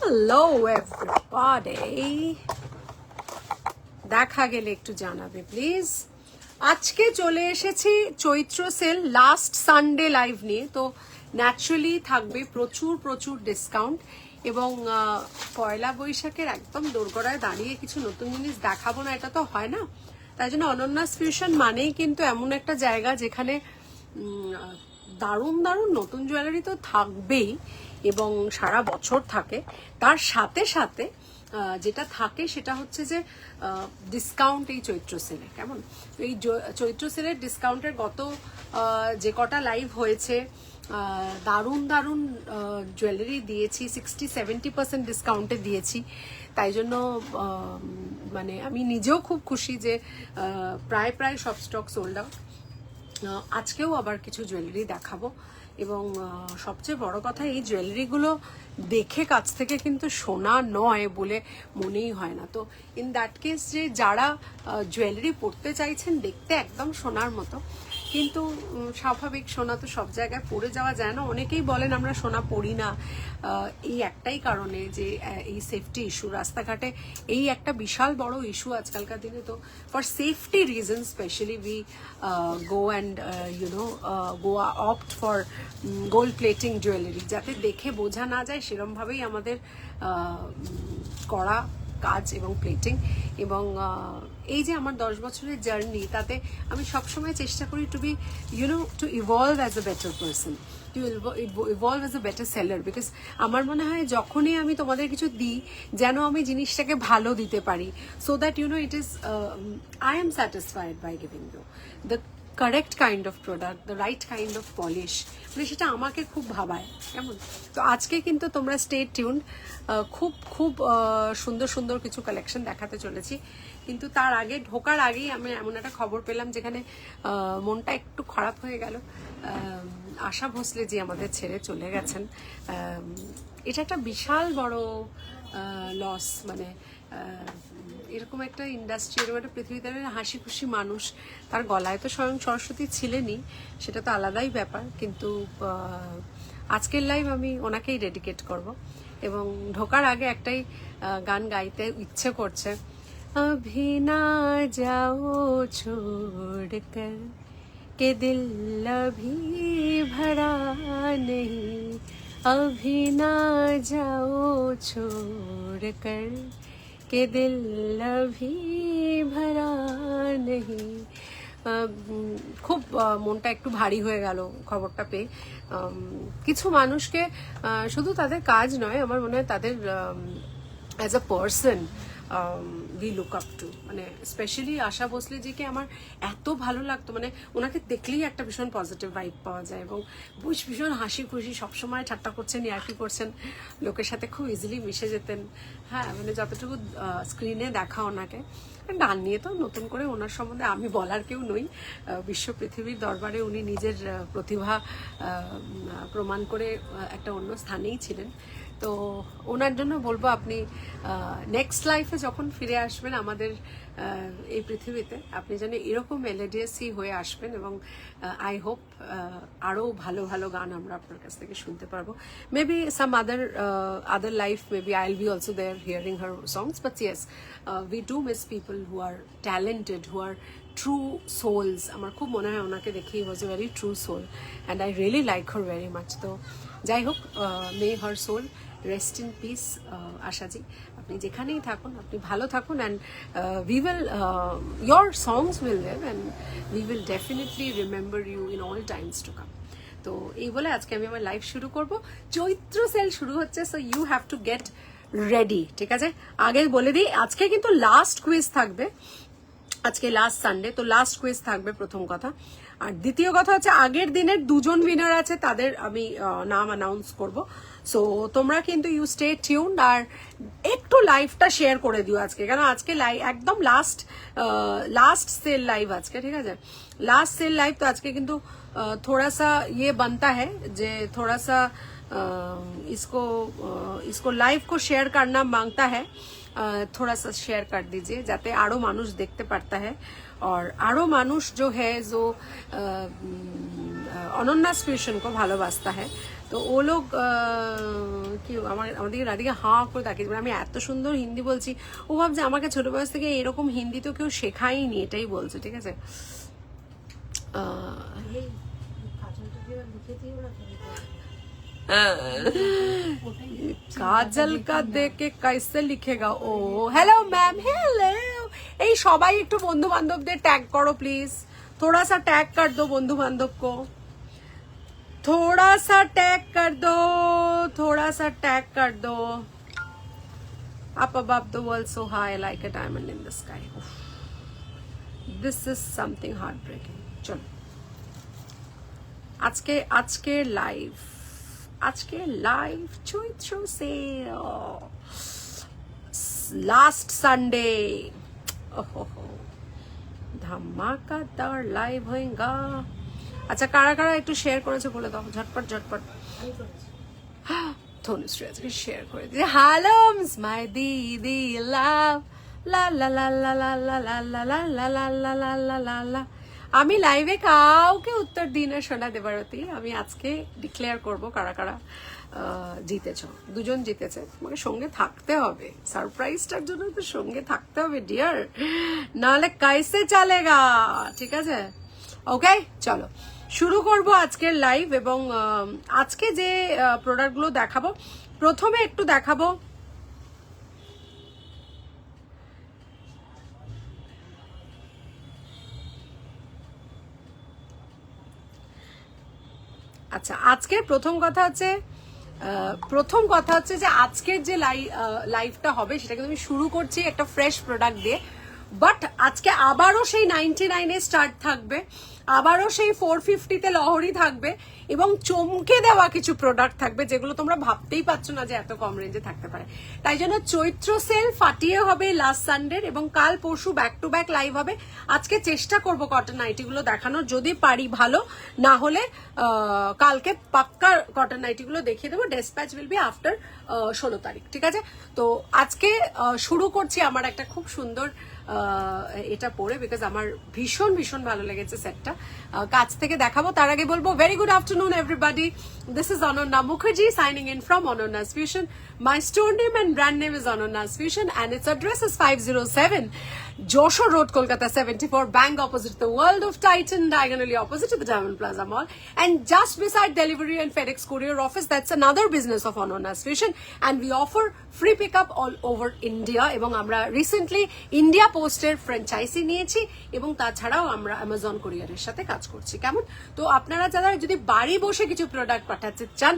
Hello everybody, দেখা গেলে একটু জানাবে প্লিজ। আজকে চলে এসেছি চৈত্র সেল লাস্ট সানডে লাইভ নিয়ে। তো ন্যাচারালি থাকবে প্রচুর প্রচুর ডিসকাউন্ট এবং পয়লা বৈশাখের একদম দোরগোড়ায় দাঁড়িয়ে কিছু নতুন জিনিস দেখাবো না, এটা তো হয় না। তাই জন্য অনন্যাস ফিউশন মানেই কিন্তু এমন একটা জায়গা যেখানে দারুণ দারুণ নতুন জুয়েলারি তো থাকবেই এবং সারা বছর থাকে। তার সাথে সাথে যেটা থাকে সেটা হচ্ছে যে ডিসকাউন্ট এই চৈত্র সেলে। কেমন এই চৈত্র সেলের ডিসকাউন্টের গত যে কটা লাইভ হয়েছে দারুণ দারুণ জুয়েলারি দিয়েছি, 60-70% ডিসকাউন্টে দিয়েছি। তাই জন্য মানে আমি নিজেও খুব খুশি যে প্রায় প্রায় সব স্টক সোল্ড আউট। আজকেও আবার কিছু জুয়েলারি দেখাবো এবং সবচেয়ে বড় কথা এই জুয়েলারিগুলো দেখে কাছ থেকে কিন্তু সোনা নয় বলে মনেই হয় না। তো ইন দ্যাট কেস যে যারা জুয়েলারি পরতে চাইছেন দেখতে একদম সোনার মতো, কিন্তু স্বাভাবিক সোনা তো সব জায়গায় পরে যাওয়া যায় না। অনেকেই বলেন আমরা সোনা পরি না এই একটাই কারণে যে এই সেফটি ইস্যু, রাস্তাঘাটে এই একটা বিশাল বড় ইস্যু আজকালকার দিনে। তো for safety reason specially we go and go opt for gold plating jewellery, যাতে দেখে বোঝা না যায় সেরমভাবেই আমাদের করা কাজ এবং প্লেটিং। এবং এই যে আমার 10 বছরের জার্নি, তাতে আমি সবসময় চেষ্টা করি to be to evolve as a better person, to evolve as a better seller. Because আমার মনে হয় যখনই আমি তোমাদের কিছু দিই যেন আমি জিনিসটাকে ভালো দিতে পারি, so that it is I am satisfied by giving you the correct kind of product, the right kind of polish. মানে সেটা আমাকে খুব ভাবায়। কেমন তো আজকে কিন্তু তোমরা স্টে টিউনড, খুব খুব সুন্দর সুন্দর কিছু কালেকশন দেখাতে চলেছি। কিন্তু তার আগে ঢোকার আগেই আমি এমন একটা খবর পেলাম যেখানে মনটা একটু খারাপ হয়ে গেল। আশা ভোসলে জি আমাদের ছেড়ে চলে গেছেন। এটা একটা বিশাল বড় লস। মানে এরকম একটা ইন্ডাস্ট্রি, এরকম একটা পৃথিবীতে হাসি খুশি মানুষ, তার গলায় তো স্বয়ং সরস্বতী ছিলেনই, সেটা তো আলাদাই ব্যাপার। কিন্তু আজকের লাইভ আমি ওনাকেই ডেডিকেট করব এবং ঢোকার আগে একটাই গান গাইতে ইচ্ছে করছে। अभी ना जाओ छोड़कर के दिल अभी भरा नहीं, अभी ना जाओ छोड़कर के दिल अभी भरा नहीं। খুব মনটা একটু ভারী হয়ে গেল খবরটা পেয়ে। কিছু মানুষকে শুধু তাদের কাজ নয়, আমার মনে হয় তাদের as a person we look up to. মানে স্পেশালি আশা ভোসলেজিকে আমার এত ভালো লাগতো। মানে ওনাকে দেখলেই একটা ভীষণ পজিটিভ ভাইব পাওয়া যায় এবং ভীষণ হাসি খুশি, সবসময় ঠাট্টা করছেন, ইয়ার্কি করছেন, লোকের সাথে খুব ইজিলি মিশে যেতেন। হ্যাঁ, মানে যতটুকু স্ক্রিনে দেখা ওনাকে। গান নিয়ে তো নতুন করে ওনার সম্বন্ধে আমি বলার কেউ নই। বিশ্ব পৃথিবীর দরবারে উনি নিজের প্রতিভা প্রমাণ করে একটা অন্য স্থানেই ছিলেন। তো ওনার জন্য বলবো আপনি নেক্সট লাইফে যখন ফিরে আসবেন আমাদের এই পৃথিবীতে, আপনি যেন এরকম মেলোডিয়াসই হয়ে আসবেন এবং আই হোপ আরও ভালো ভালো গান আমরা আপনার কাছ থেকে শুনতে পারবো। Maybe some other life, maybe I will be also there hearing her songs, but yes we do miss people who are talented, who are true souls. আমার খুব মনে হয় ওনাকে দেখি was a very true soul and I really like her very much. তো যাই হোক, may her soul rest in peace. Ashaji আপনি যেখানেই থাকুন আপনি ভালো থাকুন, and we will your songs will leave and we will definitely remember you in all times to come. তো এই বলে আজকে আমি আমার লাইভ শুরু করব। চৈত্র সেল শুরু হচ্ছে, so you have to get ready. ঠিক আছে, আগে বলে দিই আজকে কিন্তু লাস্ট কুইজ থাকবে। আজকে লাস্ট সানডে, তো লাস্ট কুইজ থাকবে প্রথম কথা। আর দ্বিতীয় কথা হচ্ছে আগের দিনের দুজন উইনার আছে, তাদের আমি নাম অ্যানাউন্স করব। সো তোমরা কিন্তু ইউ স্টে টিউনড আর একটু লাইভটা শেয়ার করে দিও আজকে, কেন আজকে লাইভ একদম লাস্ট सेल लाइव আজকে। ঠিক আছে, लास्ट सेल लाइव। তো আজকে কিন্তু थोड़ा सा ये बनता है যে थोड़ा सा इसको लाइव को शेयर करना मांगता है। थोड़ा सा शेयर कर दीजिए जाते आरो मानुष देखते पड़ता है और आरो मानुष जो है जो अनन्यास फ्यूशन को भालोबासता है। तो তো ও লোক কি আমাদেরকে রাধিকা হাঁ করে তাকিয়ে, আমি এত সুন্দর হিন্দি বলছি, ও ভাবছে আমাকে ছোট বয়স থেকে এরকম হিন্দি তো কেউ শেখায়নি, এটাই বলছে। ঠিক আছে, কাজল কা দেখে কাইসে লিখেগা ও। Hello ma'am, hello. এই সবাই একটু বন্ধু বান্ধবদের ট্যাগ করো প্লিজ, थोड़ा सा टैग कर दो बंधु बांधव को, थोड़ा सा टैग कर दो, थोड़ा सा टैग कर दो। Up above the world so high like a diamond in the sky. Oof. This is something heartbreaking. চলো আজকে লাইভ চৈত্র সেল লাস্ট সানডে, ধামাকাদার লাইভ হয়েগা। আচ্ছা, কারা কারা একটু শেয়ার করেছে বলে দাও, ঝটপট ঝটপট। তনুশ্রী আজকে শেয়ার করে দিয়েছে। হ্যালো মাই দিদি লাভ, লা লা লা লা লা লা লা লা লা লা লা লা লা লা লা লা। আমি লাইভে কাউকে উত্তর দিই না সোনা দেবারতী, আমি আজকে ডিক্লেয়ার করব কারা কারা জিতেছ। দুজন জিতেছে, তোমাকে সঙ্গে থাকতে হবে, সারপ্রাইজটার জন্য তো সঙ্গে থাকতে হবে ডিয়ার, নাহলে কাইসে চলেগা। ঠিক আছে, ওকে চলো শুরু করব আজকের লাইভ। এবং আজকে যে প্রোডাক্টগুলো দেখাবো, প্রথমে একটু দেখাবো আচ্ছা, আজকের প্রথম কথা হচ্ছে যে আজকের যে লাইভটা হবে সেটা কিন্তু আমি শুরু করছি একটা ফ্রেশ প্রোডাক্ট দিয়ে। বাট আজকে আবারও সেই 99-এ স্টার্ট থাকবে, আবারও সেই 450-তে লহরি থাকবে, এবং চমকে দেওয়া কিছু প্রোডাক্ট থাকবে যেগুলো তোমরা ভাবতেই পারছো না যে এত কম রেঞ্জে থাকতে পারে। তাই জন্য চৈত্র সেল ফাটিয়ে হবে লাস্ট সানডে, এবং কাল পরশু ব্যাক টু ব্যাক লাইভ হবে। আজকে চেষ্টা করব কটন নাইটিগুলো দেখানোর, যদি পারি ভালো, না হলে কালকে পাক্কা কটন নাইটিগুলো দেখিয়ে দেবো। ডেসপ্যাচ উইল বি আফটার 16 তারিখ। ঠিক আছে, তো আজকে শুরু করছি আমার একটা খুব সুন্দর এটা পরে, বিকজ আমার ভীষণ ভীষণ ভালো লেগেছে সেটটা, কাছ থেকে দেখাবো। তার আগে বলবো very good afternoon everybody, this is Ananya Mukherjee signing in from অনন্যাস fusion. My store name and brand name is Anonna's Fusion, and its address is 507 Joshua Road, Kolkata 74, Bank opposite the World of Titan, diagonally opposite to the Diamond Plaza Mall, and just beside Delivery and FedEx Courier Office. That's another business of Anonna's Fusion, and we offer free pickup all over India. এবং আমরা recently India পোস্টের franchise নিয়েছি, এবং তাছাড়াও আমরা Amazon কোরিয়ারের সাথে কাজ করছি। কেমন? তো আপনারা যারা যদি বাড়ি বসে কিছু প্রোডাক্ট পাঠাতে চান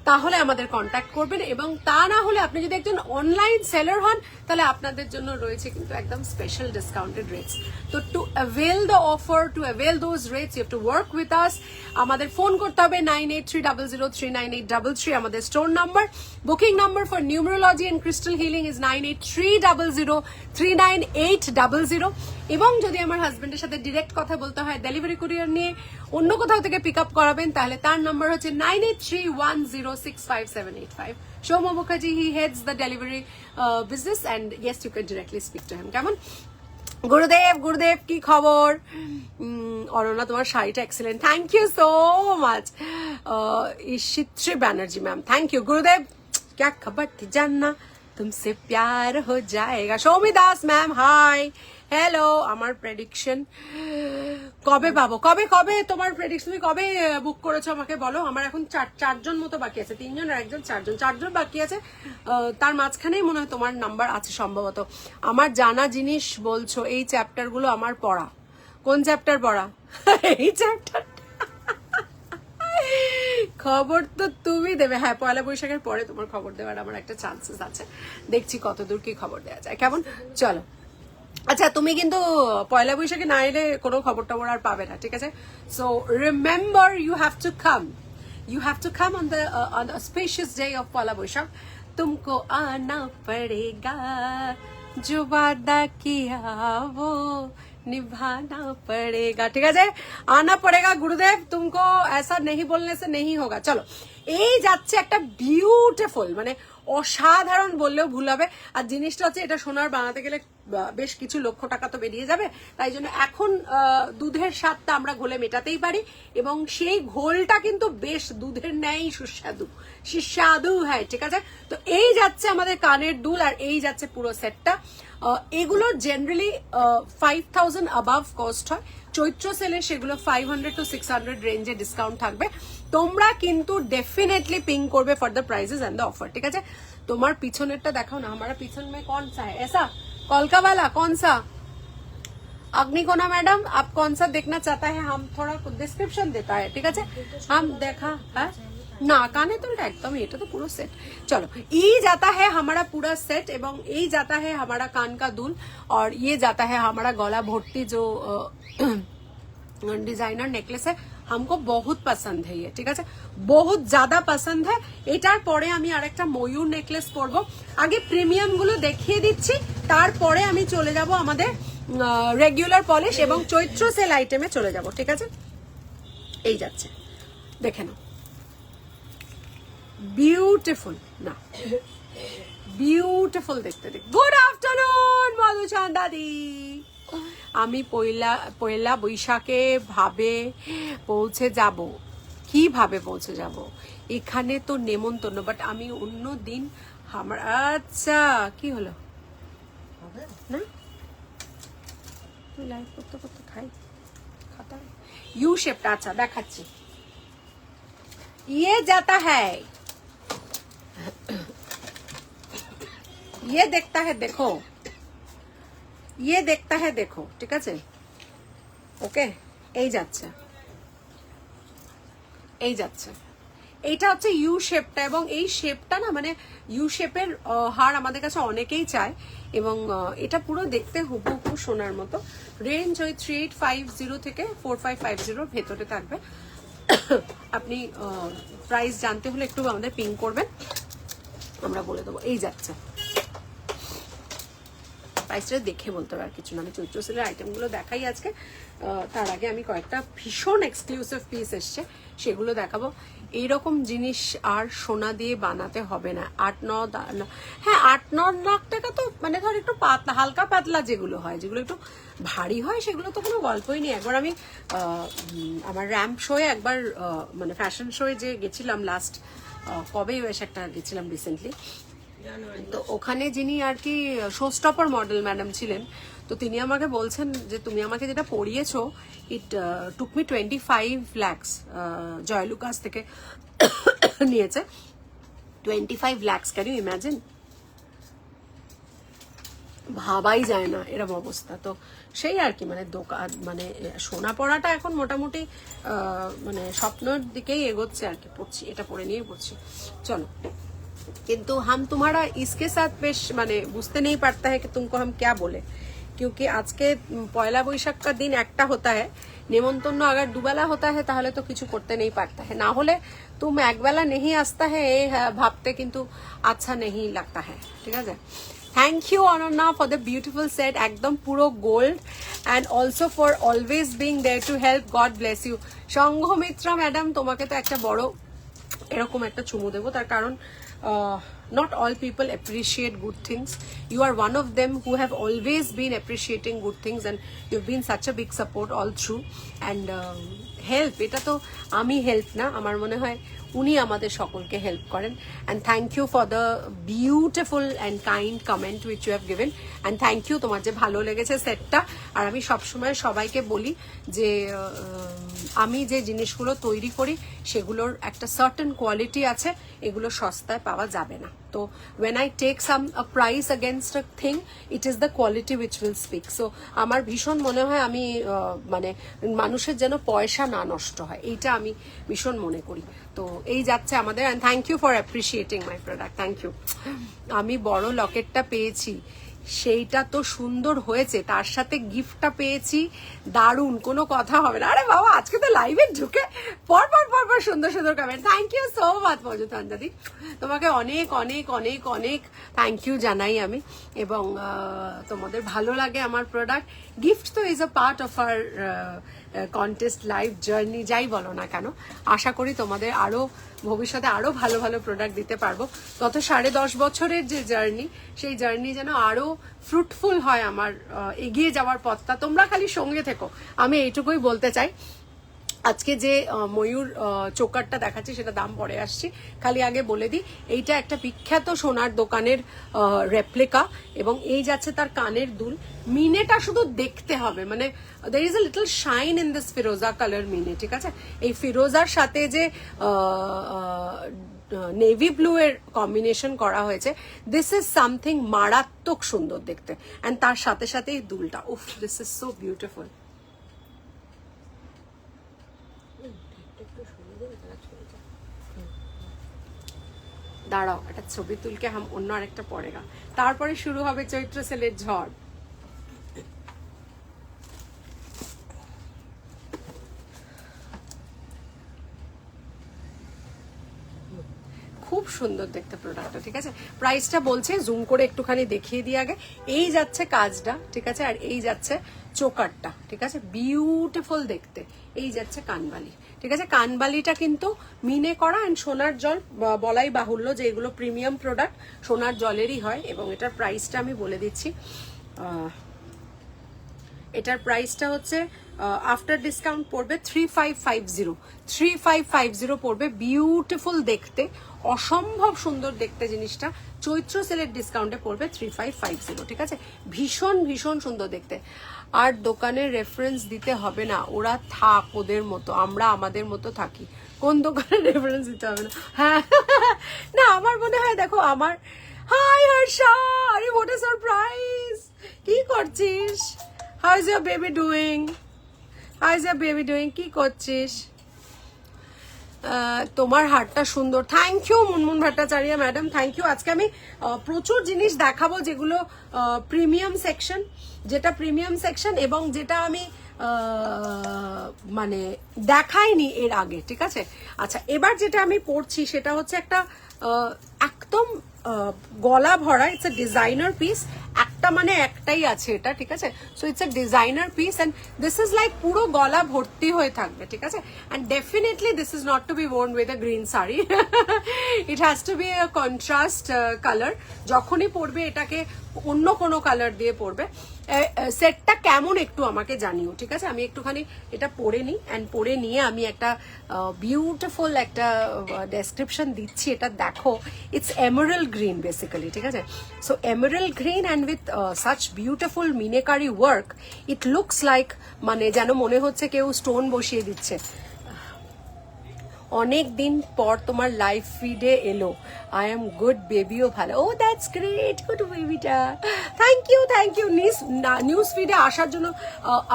তাহলে আমাদের কন্ট্যাক্ট করবেন, এবং তা না হলে আপনি যদি একজন অনলাইন সেলার হন তাহলে আপনাদের জন্য রয়েছে কিন্তু একদম স্পেশাল ডিসকাউন্টেড রেটস। তো to avail the offer, to avail those rates, you have to work with us. আমাদের ফোন করতে হবে 9830039833, আমাদের store number. Booking number for numerology and crystal healing is 9830039800। এবং যদি আমার হাজবেন্ডের সাথে ডিরেক্ট কথা বলতে হয় ডেলিভারি কুরিয়ার নিয়ে, অন্য কোথাও থেকে পিক আপ করাবেন, তাহলে তার নাম্বার হচ্ছে 9831065785। Shoma Mukherjee, he heads the delivery business, and yes, you can directly speak to him. কেমন? গুরুদেব কি খবর? অরণ্যা, তোমার শাড়িটা excellent, thank you so much. Ishitri Banerjee ma'am, thank you. গুরুদেব, क्या खबर थी जानना, तुमसे प्यार हो जाएगा। Soumi Das ma'am, hi, hello. আমার প্রেডিকশন কবে পাবো? কবে তোমার প্রেডিকশন, তুমি কবে বুক করেছো আমাকে বলো। আমার এখন চারজন মতো বাকি আছে, 3জন আর একজন, চারজন বাকি আছে। তার মাঝখানেই মনে হয় তোমার নাম্বার আছে সম্ভবত। আমার জানা জিনিস বলছো, এই চ্যাপ্টার গুলো আমার পড়া। কোন চ্যাপ্টার পড়া? এই চ্যাপ্টার। খবর তো তুমি দেবে। হ্যাঁ, পয়লা বৈশাখের পরে তোমার খবর দেওয়ার আমার একটা চান্সেস আছে, দেখছি কতদূর কি খবর দেওয়া যায়। কেমন? চলো। আচ্ছা, তুমি কিন্তু পয়লা বৈশাখে না এলে কোনো খবর টবর আর পাবে না। ঠিক আছে, so remember you have to come on the spacious day of Poila Baishakh. তুমকো আনা পড়েগা, जो वादा किया वो निभाना पड़ेगा। ठीक है, आना पड़ेगा गुरुदेव, तुमको ऐसा नहीं बोलने से नहीं होगा। चलो, এই যাচ্ছে একটা বিউটিফুল, মানে অসাধারণ বললেও ভুল হবে। আর জিনিসটা হচ্ছে এটা সোনার বানাতে গেলে বেশ কিছু লক্ষ টাকা তো বেরিয়ে যাবে, তাই জন্য এখন দুধের স্বাদটা আমরা ঘোলে মেটাতেই পারি, এবং সেই ঘোলটা কিন্তু বেশ দুধের ন্যায় সুস্বাদু, সুস্বাদু, হ্যাঁ ঠিক আছে। তো এই যাচ্ছে আমাদের কানের দুল, আর এই যাচ্ছে পুরো সেটটা। এগুলোর জেনারেলি 5000 অ্যাবাভ কস্ট হয়, চৈত্র সেলে সেগুলো 500 to 600 রেঞ্জে ডিসকাউন্ট থাকবে। তোমরা কিন্তু ডেফিনেটলি পিং করবে for the prizes and the offer, ঠিক আছে। তোমার পিছনেরটা দেখাও না, हमारा पीछन में कौन सा है ऐसा कॉलका वाला, कौन सा अग्निकोना मैडम, आप कौन सा देखना चाहता है, हम थोड़ा डिस्क्रिप्शन देता है, ठीक है। हम देखा है না, কানে দুলটা একদমই, এটা তো পুরো সেট। চলো, ये जाता है हमारा पूरा सेट, এবং এই जाता है हमारा कान का दुल, और ये जाता है हमारा गला भर्ती जो डिजाइनर नेकलेस है। हमको बहुत पसंद है ये, ঠিক আছে, बहुत ज्यादा पसंद है। এটার পরে আমি আরেকটা ময়ূর নেকলেস পরবো। আগে প্রিমিয়াম গুলো দেখিয়ে দিচ্ছি, তারপরে আমি চলে যাব আমাদের রেগুলার পলিশ এবং চৈত্র সেল আইটেমে চলে যাব, ঠিক আছে। এই যাচ্ছে, দেখে নাও, বিউটিফুল না, বিউটিফুল দেখতে। গুড আফটারনুন মধুচন্দা দি। আমি পয়লা বৈশাখে ভাবে পৌঁছে যাব, কিভাবে পৌঁছে যাব, এখানে তো নেমন্তন্ন, বাট আমি অন্য দিন আমার, আচ্ছা কি হলো না, লাইভ করতে করতে খাই খাতা ইউ শেপটা, আচ্ছা দেখাচ্ছি। ये जाता है, ये देखता है, देखो ये देखता है, देखो, ঠিক আছে, ওকে। এই যাচ্ছে, এই যাচ্ছে, এইটা হচ্ছে ইউ শেপটা, এবং এই শেপটা না, মানে ইউ শেপের হার আমাদের কাছে অনেকেই চায়, এবং এটা পুরো দেখতে হুবহু সোনার মতো। রেঞ্জ ওই 3850 থেকে 4550 ভেতরে থাকবে। আপনি প্রাইস জানতে হলে একটু আমাদের পিং করবেন, আমরা বলে দেবো। এই যাচ্ছে, প্রাইসটা দেখে বলতে হবে, আর কিছু না। আমি চৈত্র সেলের আইটেমগুলো দেখাই আজকে, তার আগে আমি কয়েকটা ভীষণ এক্সক্লুসিভ পিস এসছে সেগুলো দেখাবো। এইরকম জিনিস আর সোনা দিয়ে বানাতে হবে না। 8-9, হ্যাঁ 8-9 লাখ টাকা তো, মানে ধর একটু পাতলা, হালকা পাতলা যেগুলো হয়, যেগুলো একটু ভারী হয়, সেগুলো তো কোনো গল্পই নেই। একবার আমি আমার র্যাম্প শোয়ে একবার, মানে ফ্যাশন শোয়ে যে গেছিলাম লাস্ট, কবে বেশ একটা গেছিলাম রিসেন্টলি, তো ওখানে যিনি আর কি শোস্টপার মডেল ম্যাডাম ছিলেন, তো তিনি আমাকে বলছেন যে তুমি আমাকে যেটা পড়িয়েছো, ইট টুক মি 25 lakhs, জয়লুকাস থেকে নিয়েছে 25 lakhs, ক্যান ইউ ইমাজিন? ভাবাই যায় না এরকম অবস্থা। তো সেই আর কি, মানে দোকান, মানে সোনা পড়াটা এখন মোটামুটি মানে স্বপ্নের দিকেই এগোচ্ছে আর কি। পড়ছি, এটা পড়ে নিয়েই পড়ছি। চলো, किंतु हम तुम्हारा इसके साथ पेश माने बुझते नहीं पड़ता है कि तुमको हम क्या बोले, क्योंकि आज के पयला बैशाख का दिन एकटा होता है, नेमंतन्न अगर दुबेला होता है ताहले तो किछु करते नहीं पारता है, ना होले तुम एक बेला नहीं आसता है ये भाबते किंतु अच्छा नहीं लगता है, ठीक है। Thank you Ananya for the beautiful set, एकदम पुरो gold, and also for always being there to help, god bless you. Sanghamitra madam, তোমাকে তো একটা বড় এরকম একটা চুমু দেবো, তার কারণ not all people appreciate good things. You are one of them who have always been appreciating good things, and you've been such a big support all through, and help, এটা তো আমি হেল্প না, আমার মনে হয় উনি আমাদের সকলকে হেল্প করেন। and thank you for the beautiful and kind comment which you have given, and thank you তোমার যে ভালো লেগেছে সেটটা। আর আমি সবসময় সবাইকে বলি যে আমি যে জিনিসগুলো তৈরি করি সেগুলোর একটা সার্টেন কোয়ালিটি আছে, এগুলো সস্তায় পাওয়া যাবে না। তো when I take some a price against a thing, it is the quality which will speak. So আমার ভীষণ মনে হয় আমি মানে মানুষের যেন পয়সা না নষ্ট হয়, এইটা আমি ভীষণ মনে করি। তো এই যাচ্ছে আমাদের, and thank you for appreciating my product, thank you। আমি বড় লকেটটা পেয়েছি, সেইটা তো সুন্দর হয়েছে, তার সাথে গিফটটা পেয়েছি দারুণ, কোনো কথা হবে না। আরে বাবা, আজকে তো লাইভে ঢুকে পরপর সুন্দর সুন্দর comment. Thank you so much মজুতন্দাদি, তোমাকে অনেক অনেক অনেক অনেক থ্যাংক ইউ জানাই আমি, এবং তোমাদের ভালো লাগে আমার প্রোডাক্ট। গিফট তো is a part of our contest live journey যাই বলো না কেন, আশা করি তোমাদের আরও ভবিষ্যতে আরও ভালো ভালো প্রোডাক্ট দিতে পারবো। গত 10.5 বছরের যে জার্নি, সেই জার্নি যেন আরও ফ্রুটফুল হয় আমার এগিয়ে যাওয়ার পথটা। তোমরা খালি সঙ্গে থেকো, আমি এইটুকুই বলতে চাই। আজকে যে ময়ূর চোকারটা দেখাচ্ছি সেটা দাম পরে আসছি, খালি আগে বলে দিই এইটা একটা বিখ্যাত সোনার দোকানের রেপ্লিকা, এবং এই যাচ্ছে তার কানের দুল। মিনেটা শুধু দেখতে হবে, মানে there is a little shine in this Firoza colour মিনে, ঠিক আছে? এই ফিরোজার সাথে যে নেভি ব্লু এর কম্বিনেশন করা হয়েছে, দিস ইজ সামথিং মারাত্মক সুন্দর দেখতে। অ্যান্ড তার সাথে সাথে এই দুলটা, উফ, দিস ইজ সো বিউটিফুল। দাঁড়াও, একটা ছবি তুলকে অন্য আরেকটা পড়েগা, তারপরে শুরু হবে চৈত্র সেলের ঝড়। খুব সুন্দর দেখতে প্রোডাক্টটা, ঠিক আছে? প্রাইসটা বলছে, জুম করে একটুখানি দেখিয়ে দিই আগে। এই যাচ্ছে কাজটা, ঠিক আছে, আর এই যাচ্ছে চোকারটা, ঠিক আছে, বিউটিফুল দেখতে। এই যাচ্ছে কানবালি, ঠিক আছে? কানবালিটা কিন্তু মিনে করা অ্যান্ড সোনার জল, বলাই বাহুল্য যে এগুলো প্রিমিয়াম প্রোডাক্ট সোনার জলেরই হয়। এবং এটার প্রাইসটা আমি বলে দিচ্ছি, এটার প্রাইসটা হচ্ছে আফটার ডিসকাউন্ট পড়বে 3550, 3550 পড়বে। বিউটিফুল দেখতে, অসম্ভব সুন্দর দেখতে জিনিসটা। চৈত্র সেলের ডিসকাউন্টে পড়বে 3550, ঠিক আছে? ভীষণ ভীষণ সুন্দর দেখতে। আর দোকানের রেফারেন্স দিতে হবে না, ওরা থাক ওদের মতো, আমরা আমাদের মতো থাকি। কোন দোকানের রেফারেন্স দিতে হবে না? হ্যাঁ, না, আমার মনে হয়, দেখো আমার, হাই হর্ষা, আরে হোয়াট আ সারপ্রাইজ, কি করছিস? How is your baby doing? How is your baby doing? কি করছিস? তোমার হারটা সুন্দর, thank you Munmun Bhattacharya madam, thank you. আজকে আমি প্রচুর জিনিস দেখাবো যেগুলো প্রিমিয়াম সেকশন, যেটা প্রিমিয়াম সেকশন এবং যেটা আমি মানে দেখাইনি এর আগে, ঠিক আছে? আচ্ছা, এবার যেটা আমি পড়ছি সেটা হচ্ছে একটা একদম গলা ভরা, ইটস এ ডিজাইনার পিস। একটা মানে একটাই আছে এটা, ঠিক আছে? So it's a designer piece and this is like পুরো গলা ভর্তি হয়ে থাকবে, ঠিক আছে? And definitely this is not to be worn with a green sari, it has to be a contrast colour. যখনই পরবে এটাকে অন্য কোনো কালার দিয়ে পরবে। সেটটা কেমন একটু আমাকে জানিও, ঠিক আছে? আমি একটুখানি এটা পরে নিই, অ্যান্ড পরে নিয়ে আমি একটা বিউটিফুল একটা ডেসক্রিপশন দিচ্ছি। এটা দেখো, ইটস এমারাল্ড গ্রিন বেসিক্যালি, ঠিক আছে? So Emerald green and with such beautiful meenakari work, it looks like, মানে যেন মনে হচ্ছে কেউ স্টোন বসিয়ে দিচ্ছে। অনেক দিন পর তোমার লাইভ ফিডে এলো, আই এম গুড, বেবিও ভালো। ও দ্যাটস গ্রেট, গুড বেবিটা, thank you, thank you. News ফিডে আসার জন্য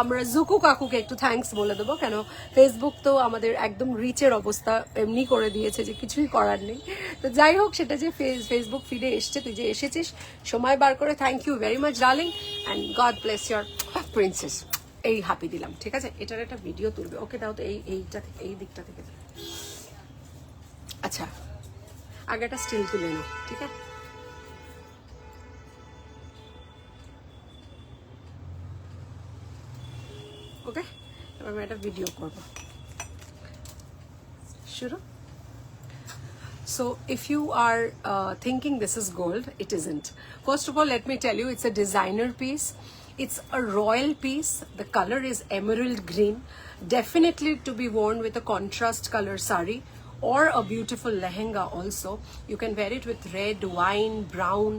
আমরা জুকু কাকুকে একটু থ্যাঙ্কস বলে দেবো, কেন ফেসবুক তো আমাদের একদম রিচের অবস্থা এমনি করে দিয়েছে যে কিছুই করার নেই। তো যাই হোক, সেটা যে ফেসবুক ফিডে এসছে, তুই যে এসেছিস সময় বার করে, thank you very much darling, and god bless your princess. এই হাপি দিলাম, ঠিক আছে? এটার একটা ভিডিও তুলবে, ওকে? দাও তো এইটা থেকে, এই দিকটা থেকে। আচ্ছা, আগে একটা স্টিল তুলে নাও, ঠিক আছে? ওকে, এবার আমি একটা ভিডিও করবো, শুরু। So if you are thinking this is gold, it isn't. First of all, let me tell you, it's a designer piece. It's a royal piece. The color is emerald green. Definitely to be worn with a contrast color sari or a beautiful lehenga also. You can wear it with red, wine, brown,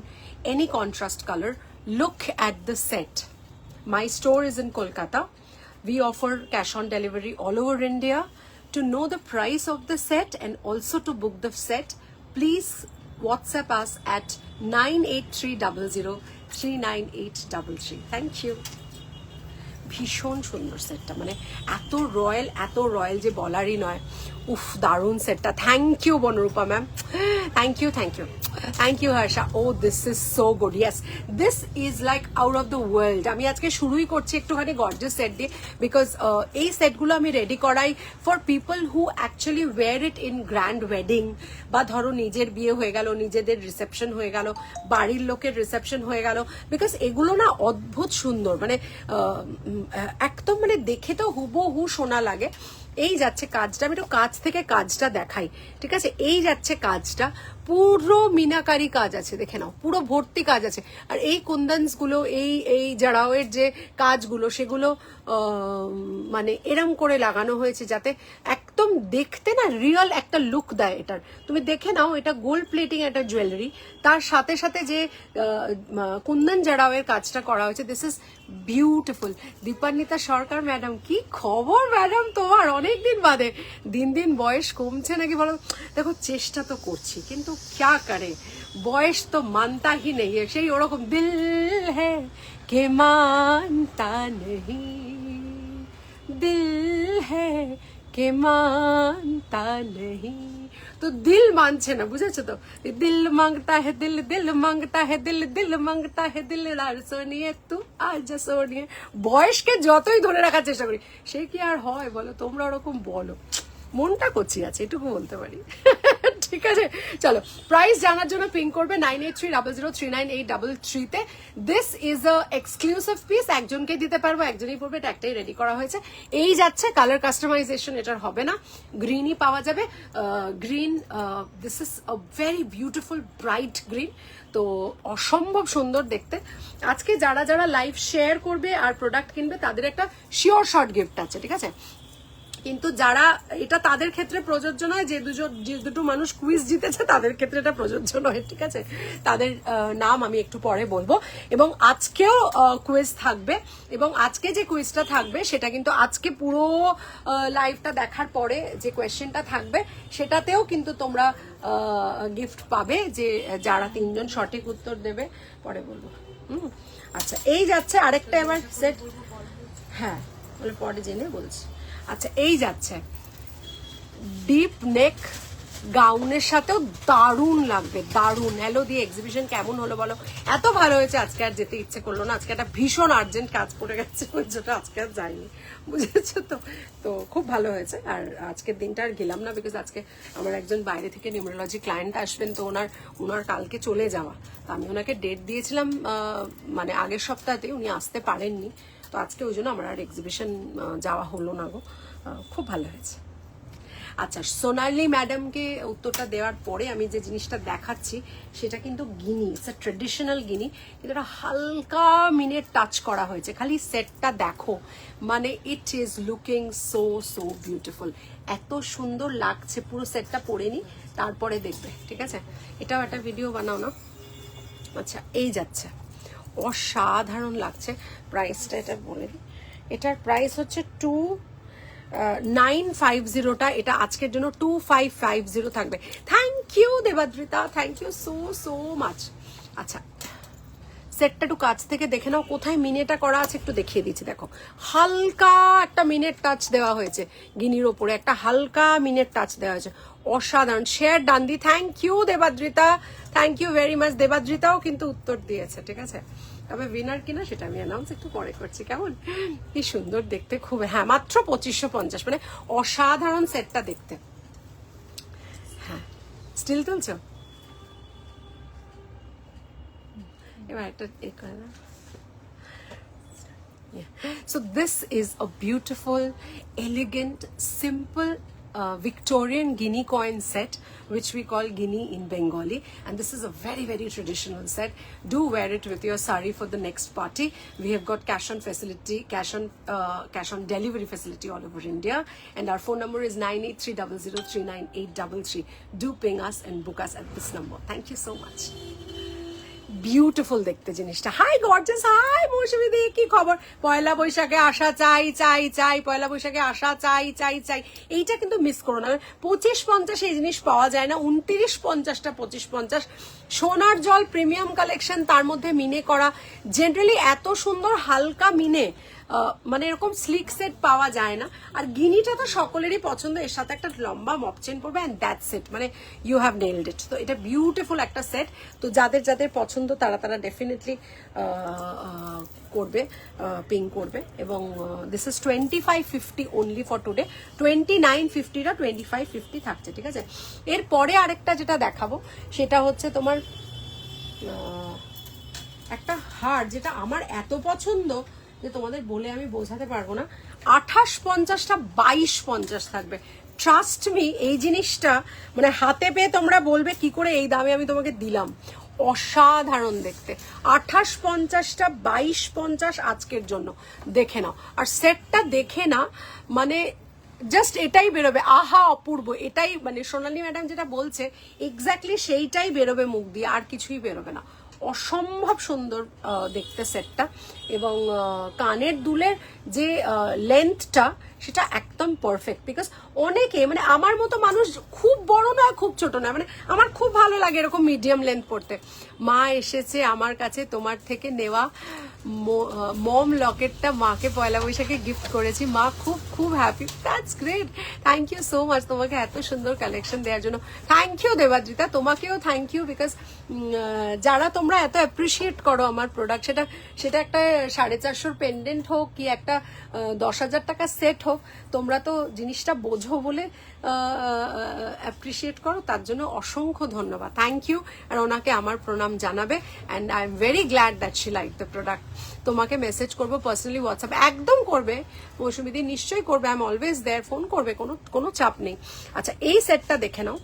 any contrast color. Look at the set. My store is in Kolkata. We offer cash on delivery all over India. To know the price of the set and also to book the set, please WhatsApp us at 9830039833. Thank you. ভীষণ সুন্দর সেটটা, মানে এত royal যে বলারই নয়। উফ, দারুণ সেটটা। Thank you Bonrupa ma'am, thank you, thank you. Thank you Harsha. Oh this is so good, yes this is like out of the world. আমি আজকে শুরুই করছি একটুখানি গর্জিয়াস সেট দিয়ে, বিকজ এই সেটগুলো আমি রেডি করাই for people who actually wear it in grand wedding, বা ধরো নিজের বিয়ে হয়ে গেল, নিজেদের রিসেপশন হয়ে গেল, বাড়ির লোকের রিসেপশন হয়ে গেল, বিকজ এগুলো না অদ্ভুত সুন্দর, মানে একদম মানে দেখে তো হুবহু সোনা লাগে। এই যাচ্ছে কাজটা, আমি একটু কাজ থেকে কাজটা দেখাই, ঠিক আছে? এই যাচ্ছে কাজটা, পুরো মিনাকারি কাজ আছে, দেখে নাও, পুরো ভর্তি কাজ আছে। আর এই কুন্দনস গুলো, এই জারাওয়ের যে কাজগুলো, সেগুলো মানে এরম করে লাগানো হয়েছে যাতে একদম দেখতে না রিয়েল একটা লুক দেয় এটার। তুমি দেখে নাও, এটা গোল্ড প্লেটিং একটা জুয়েলারি, তার সাথে সাথে যে কুন্দন জারাওয়ের কাজটা করা হয়েছে, this is beautiful. Dipanwita Sarkar madam, কি খবর ম্যাডাম তোমার? অনেকদিন বাদে। দিন দিন বয়স কমছে নাকি বলো? দেখো চেষ্টা তো করছি, কিন্তু ক্যা করে, বয়স তো মানতা হি নেই। সেই ওরকম দিল হ্যাঁ কে মানতা নেই, দিল হ্যাঁ কে মানতা নেই, তো দিল মানছে না, বুঝেছো তো? দিল মাংতা হে দিল, দিল মাংতা হে দিল, দিল মাংতা হে দিল, আর সোনিয়ে তু আজ সোনিয়ে। বয়সকে যতই ধরে রাখার চেষ্টা করি, সে কি আর হয় বলো? তোমরা ওরকম বলো, মনটা কচি আছে, এটুকু বলতে পারি। ঠিক আছে, চলো প্রাইস জানার জন্য পিং করবে 9830039833 তে। This is a exclusive piece, একজনকে দিতে পারবো, একজনই পড়বে, এটা একটাই রেডি করা হয়েছে। এই যাচ্ছে, কালার কাস্টমাইজেশন এটার হবে না, গ্রিনই পাওয়া যাবে। Green, this is a very beautiful bright green, তো অসম্ভব সুন্দর দেখতে। আজকে যারা যারা লাইভ শেয়ার করবে আর প্রোডাক্ট কিনবে, তাদের একটা শিওর শর্ট গিফট আছে, ঠিক আছে? কিন্তু যারা, এটা তাদের ক্ষেত্রে প্রযোজ্য নয়, যে দুটো মানুষ কুইজ জিতেছে তাদের ক্ষেত্রে এটা প্রযোজ্য নয়, ঠিক আছে? তাদের নাম আমি একটু পরে বলবো। এবং আজকেও কুইজ থাকবে, এবং আজকে যে কুইজটা থাকবে সেটা কিন্তু আজকে পুরো লাইভটা দেখার পরে যে কোয়েশ্চেনটা থাকবে সেটাতেও কিন্তু তোমরা গিফট পাবে, যে যারা 3 জন সঠিক উত্তর দেবে। পরে বলবো। আচ্ছা, এই যাচ্ছে আরেকটা এবার সেট, হ্যাঁ বলে পরে জেনে বলছি। আচ্ছা, এই যাচ্ছে ডিপ নেক গাউনের সাথেও দারুণ লাগবে, দারুণ। হ্যালো দিয়ে এক্সিবিশন কেমন হলো বলো? এত ভালো হয়েছে, আজকে আর যেতে ইচ্ছে করলো না। আজকে একটা ভীষণ আর্জেন্ট কাজ পড়ে গেছে, ওই জন্য আজকে আর যাইনি, বুঝেছো তো? তো খুব ভালো হয়েছে। আর আজকের দিনটা আর গেলাম না, বিকজ আজকে আমার একজন বাইরে থেকে নিউমেরোলজি ক্লায়েন্ট আসবেন, তো ওনার কালকে চলে যাওয়া। তো আমি ওনাকে ডেট দিয়েছিলাম মানে আগের সপ্তাহতে, উনি আসতে পারেননি, তো আজকে ওই জন্য আমার আর এক্সিবিশন যাওয়া হলো না গো। খুব ভালো হয়েছে। আচ্ছা, সোনালি ম্যাডামকে উত্তরটা দেওয়ার পরে আমি যে জিনিসটা দেখাচ্ছি সেটা কিন্তু গিনি, ইটস আ ট্রেডিশনাল গিনি, কিন্তু এটা হালকা মিনের টাচ করা হয়েছে। খালি সেটটা দেখো, মানে it is looking so so beautiful. এত সুন্দর লাগছে, পুরো সেটটা পরে নি তারপরে দেখবে, ঠিক আছে? এটাও একটা ভিডিও বানাও না। আচ্ছা, এই যাচ্ছে, অসাধারণ লাগছে। প্রাইসটা এটা বলে দিই, এটার প্রাইস হচ্ছে 2950, এটা আজকের জন্য 2550 থাকবে। Thank you Debadrita, thank you so so much. আচ্ছা, সেটটা একটু কাছ থেকে দেখে নাও, কোথায় মিনেটা করা আছে একটু দেখিয়ে দিচ্ছি। দেখো, হালকা একটা মিনের টাচ দেওয়া হয়েছে গিনির ওপরে, একটা হালকা মিনের টাচ দেওয়া হয়েছে, অসাধারণ। শেয়ার ডান্দি, thank you Debadrita, thank you very much. দেবাদ্রিতাও কিন্তু উত্তর দিয়েছে, ঠিক আছে? তবে উইনার কিনা সেটা আমি অ্যানাউন্স একটু পরে করছি, কেমন? কি সুন্দর দেখতে, খুব। হ্যাঁ, মাত্র 2550, মানে অসাধারণ সেটটা দেখতে। হ্যাঁ, স্টিল তুলছো? এবার একটা এ করে না। So this is a beautiful, elegant, simple Victorian guinea coin set, which we call guinea in Bengali, and this is a very very traditional set. Do wear it with your sari for the next party. We have got cash on facility, cash on delivery facility all over India, and our phone number is 9830039833. Do ping us and book us at this number. Thank you so much. Beautiful দেখতে জিনিসটা। High gorgeous, high মৌসুমী দি, কি খবর? পয়লা বৈশাখে আসা চাই চাই চাই, পয়লা বৈশাখে আসা চাই চাই চাই। এইটা কিন্তু মিস করো না। 2550 এই জিনিস পাওয়া যায় না, 2950টা 2550 সোনার জল প্রিমিয়াম কালেকশন, তার মধ্যে মিনে করা। জেনারেলি এত সুন্দর হালকা মিনে মানে এরকম স্লিক সেট পাওয়া যায় না। আর গিনিটা তো সকলেরই পছন্দ, এর সাথে একটা লম্বা মপচেন পড়বে অ্যান্ড দ্যাট সেট, মানে ইউ হ্যাভ নেইলড ইট। তো এটা বিউটিফুল একটা সেট। তো যাদের যাদের পছন্দ তারা তারা ডেফিনেটলি করবে, পিং করবে। এবং this is 2550 only for today. 2950টা 2550 থাকছে, ঠিক আছে। এরপরে আরেকটা যেটা দেখাবো সেটা হচ্ছে তোমার একটা হার, যেটা আমার এত পছন্দ যে তোমাদের বলে আমি বোঝাতে পারবো না। 2850টা 2250 থাকবে। ট্রাস্ট মি, এই জিনিসটা মানে হাতে পেয়ে তোমরা বলবে কি করে এই দামে আমি তোমাকে দিলাম। অসাধারণ দেখতে। 2850টা 2250 আজকের জন্য দেখে নাও। আর সেটটা দেখে না মানে জাস্ট এটাই বেরোবে, আহা অপূর্ব, এটাই মানে সোনালী ম্যাডাম যেটা বলছে এক্স্যাক্টলি সেইটাই বেরোবে মুখ দিয়ে, আর কিছুই বেরোবে না। অসম্ভব সুন্দর দেখতে সেটটা। এবং কানের দুলের যে লেন্থটা সেটা একদম পারফেক্ট। বিকজ অনেকে মানে আমার মতো মানুষ খুব বড় নয় খুব ছোট নয়, মানে আমার খুব ভালো লাগে এরকম মিডিয়াম লেন্থ পড়তে। মা এসেছে আমার কাছে তোমার থেকে নেওয়া মম লকেটটা মাকে পয়লা বৈশাখে গিফট করেছি, মা খুব খুব happy. That's great, thank you so much তোমাকে এত সুন্দর কালেকশন দেওয়ার জন্য। থ্যাংক ইউ দেবাদ্রিতা, তোমাকেও থ্যাংক ইউ। বিকজ যারা তোমরা এত অ্যাপ্রিসিয়েট করো আমার প্রোডাক্ট, সেটা একটা 450 পেন্ডেন্ট হোক কি একটা 10,000 টাকা সেট হোক, তোমরা তো জিনিসটা বোঝো বলে অ্যাপ্রিসিয়েট করো, তার জন্য অসংখ্য ধন্যবাদ, থ্যাংক ইউ। আর ওনাকে আমার প্রণাম জানাবে। And I am very glad that she like the product. তোমাকে মেসেজ করবো পার্সোনালি, হোয়াটসঅ্যাপ একদম করবে, মৌসুমীদি নিশ্চয়ই করবে, I am always there, phone করবে, কোনো চাপ নেই। আচ্ছা, এই সেটটা দেখে নাও।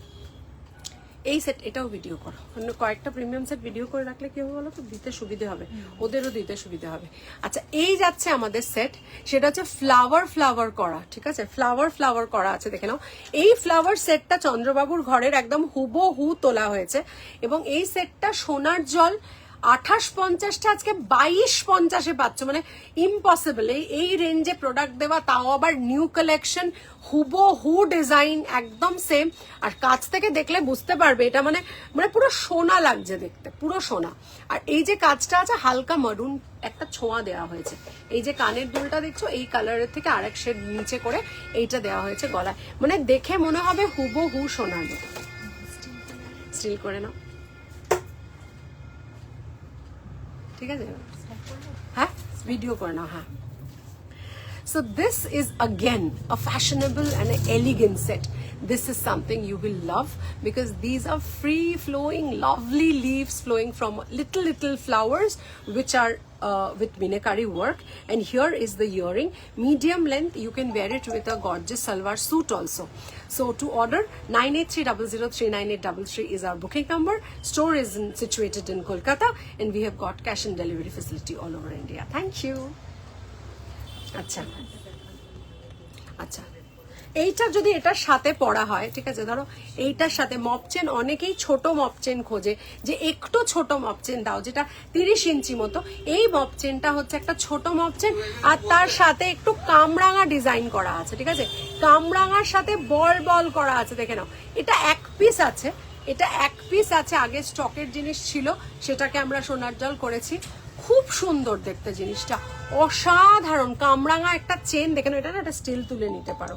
এই সেট, এটাও ভিডিও করো, কয়েকটা প্রিমিয়াম সেট ভিডিও করে রাখলে কি হবে বলো তো, দিতে সুবিধে হবে, ওদেরও দিতে সুবিধে হবে। আচ্ছা, এই যাচ্ছে আমাদের সেট, সেটা হচ্ছে ফ্লাওয়ার করা, ঠিক আছে, ফ্লাওয়ার করা আছে, দেখে নাও। এই ফ্লাওয়ার সেটটা চন্দ্রবাবুর ঘরের একদম হুবহু তোলা হয়েছে। এবং এই সেটটা সোনার জল 2850টা আজকে 2250-এ পাচ্ছ, মানে ইম্পসিবল এই রেঞ্জে প্রোডাক্ট দেওয়া, তাও আবার নিউ কালেকশন, হুবহু ডিজাইন একদম সেম। আর কাছ থেকে দেখলে বুঝতে পারবে এটা মানে পুরো সোনা লাগছে দেখতে, পুরো সোনা। আর এই যে কাজটা আছে হালকা মারুন একটা ছোঁয়া দেওয়া হয়েছে। এই যে কানের দুলটা দেখছো এই কালারের থেকে আরেক শেড নিচে করে এইটা দেওয়া হয়েছে গলায়, মানে দেখে মনে হবে হুবহু সোনার মতো। স্টিল করে নাও, ঠিক আছে, হ্যাঁ ভিডিও করে নাও, হ্যাঁ। So this is again a fashionable and an elegant set. This is something you will love because these are free flowing lovely leaves flowing from little flowers which are with minakari work. And here is the earring, medium length. You can wear it with a gorgeous salwar suit also. So to order 9830039833 is our booking number. Store is situated in Kolkata and we have got cash and delivery facility all over India. Thank you. আচ্ছা আচ্ছা, এইটা যদি এটার সাথে পরা হয়, ঠিক আছে, ধরো এইটার সাথে মপচেন, অনেকেই ছোট মপচেন খোঁজে যে একটু ছোট মপচেন দাও, যেটা 30 ইঞ্চি মতো। এই মপচেনটা হচ্ছে একটা ছোট মপচেন, আর তার সাথে একটু কামরাঙা ডিজাইন করা আছে, ঠিক আছে, কামরাঙার সাথে বল করা আছে, দেখে নাও। এটা এক পিস আছে, এটা এক পিস আছে, আগে স্টকের জিনিস ছিল, সেটাকে আমরা সোনার জল করেছি। খুব সুন্দর দেখতে জিনিসটা, অসাধারণ। কামরাঙা একটা চেন দেখে নাও, এটা না একটা স্টিল তুলে নিতে পারো।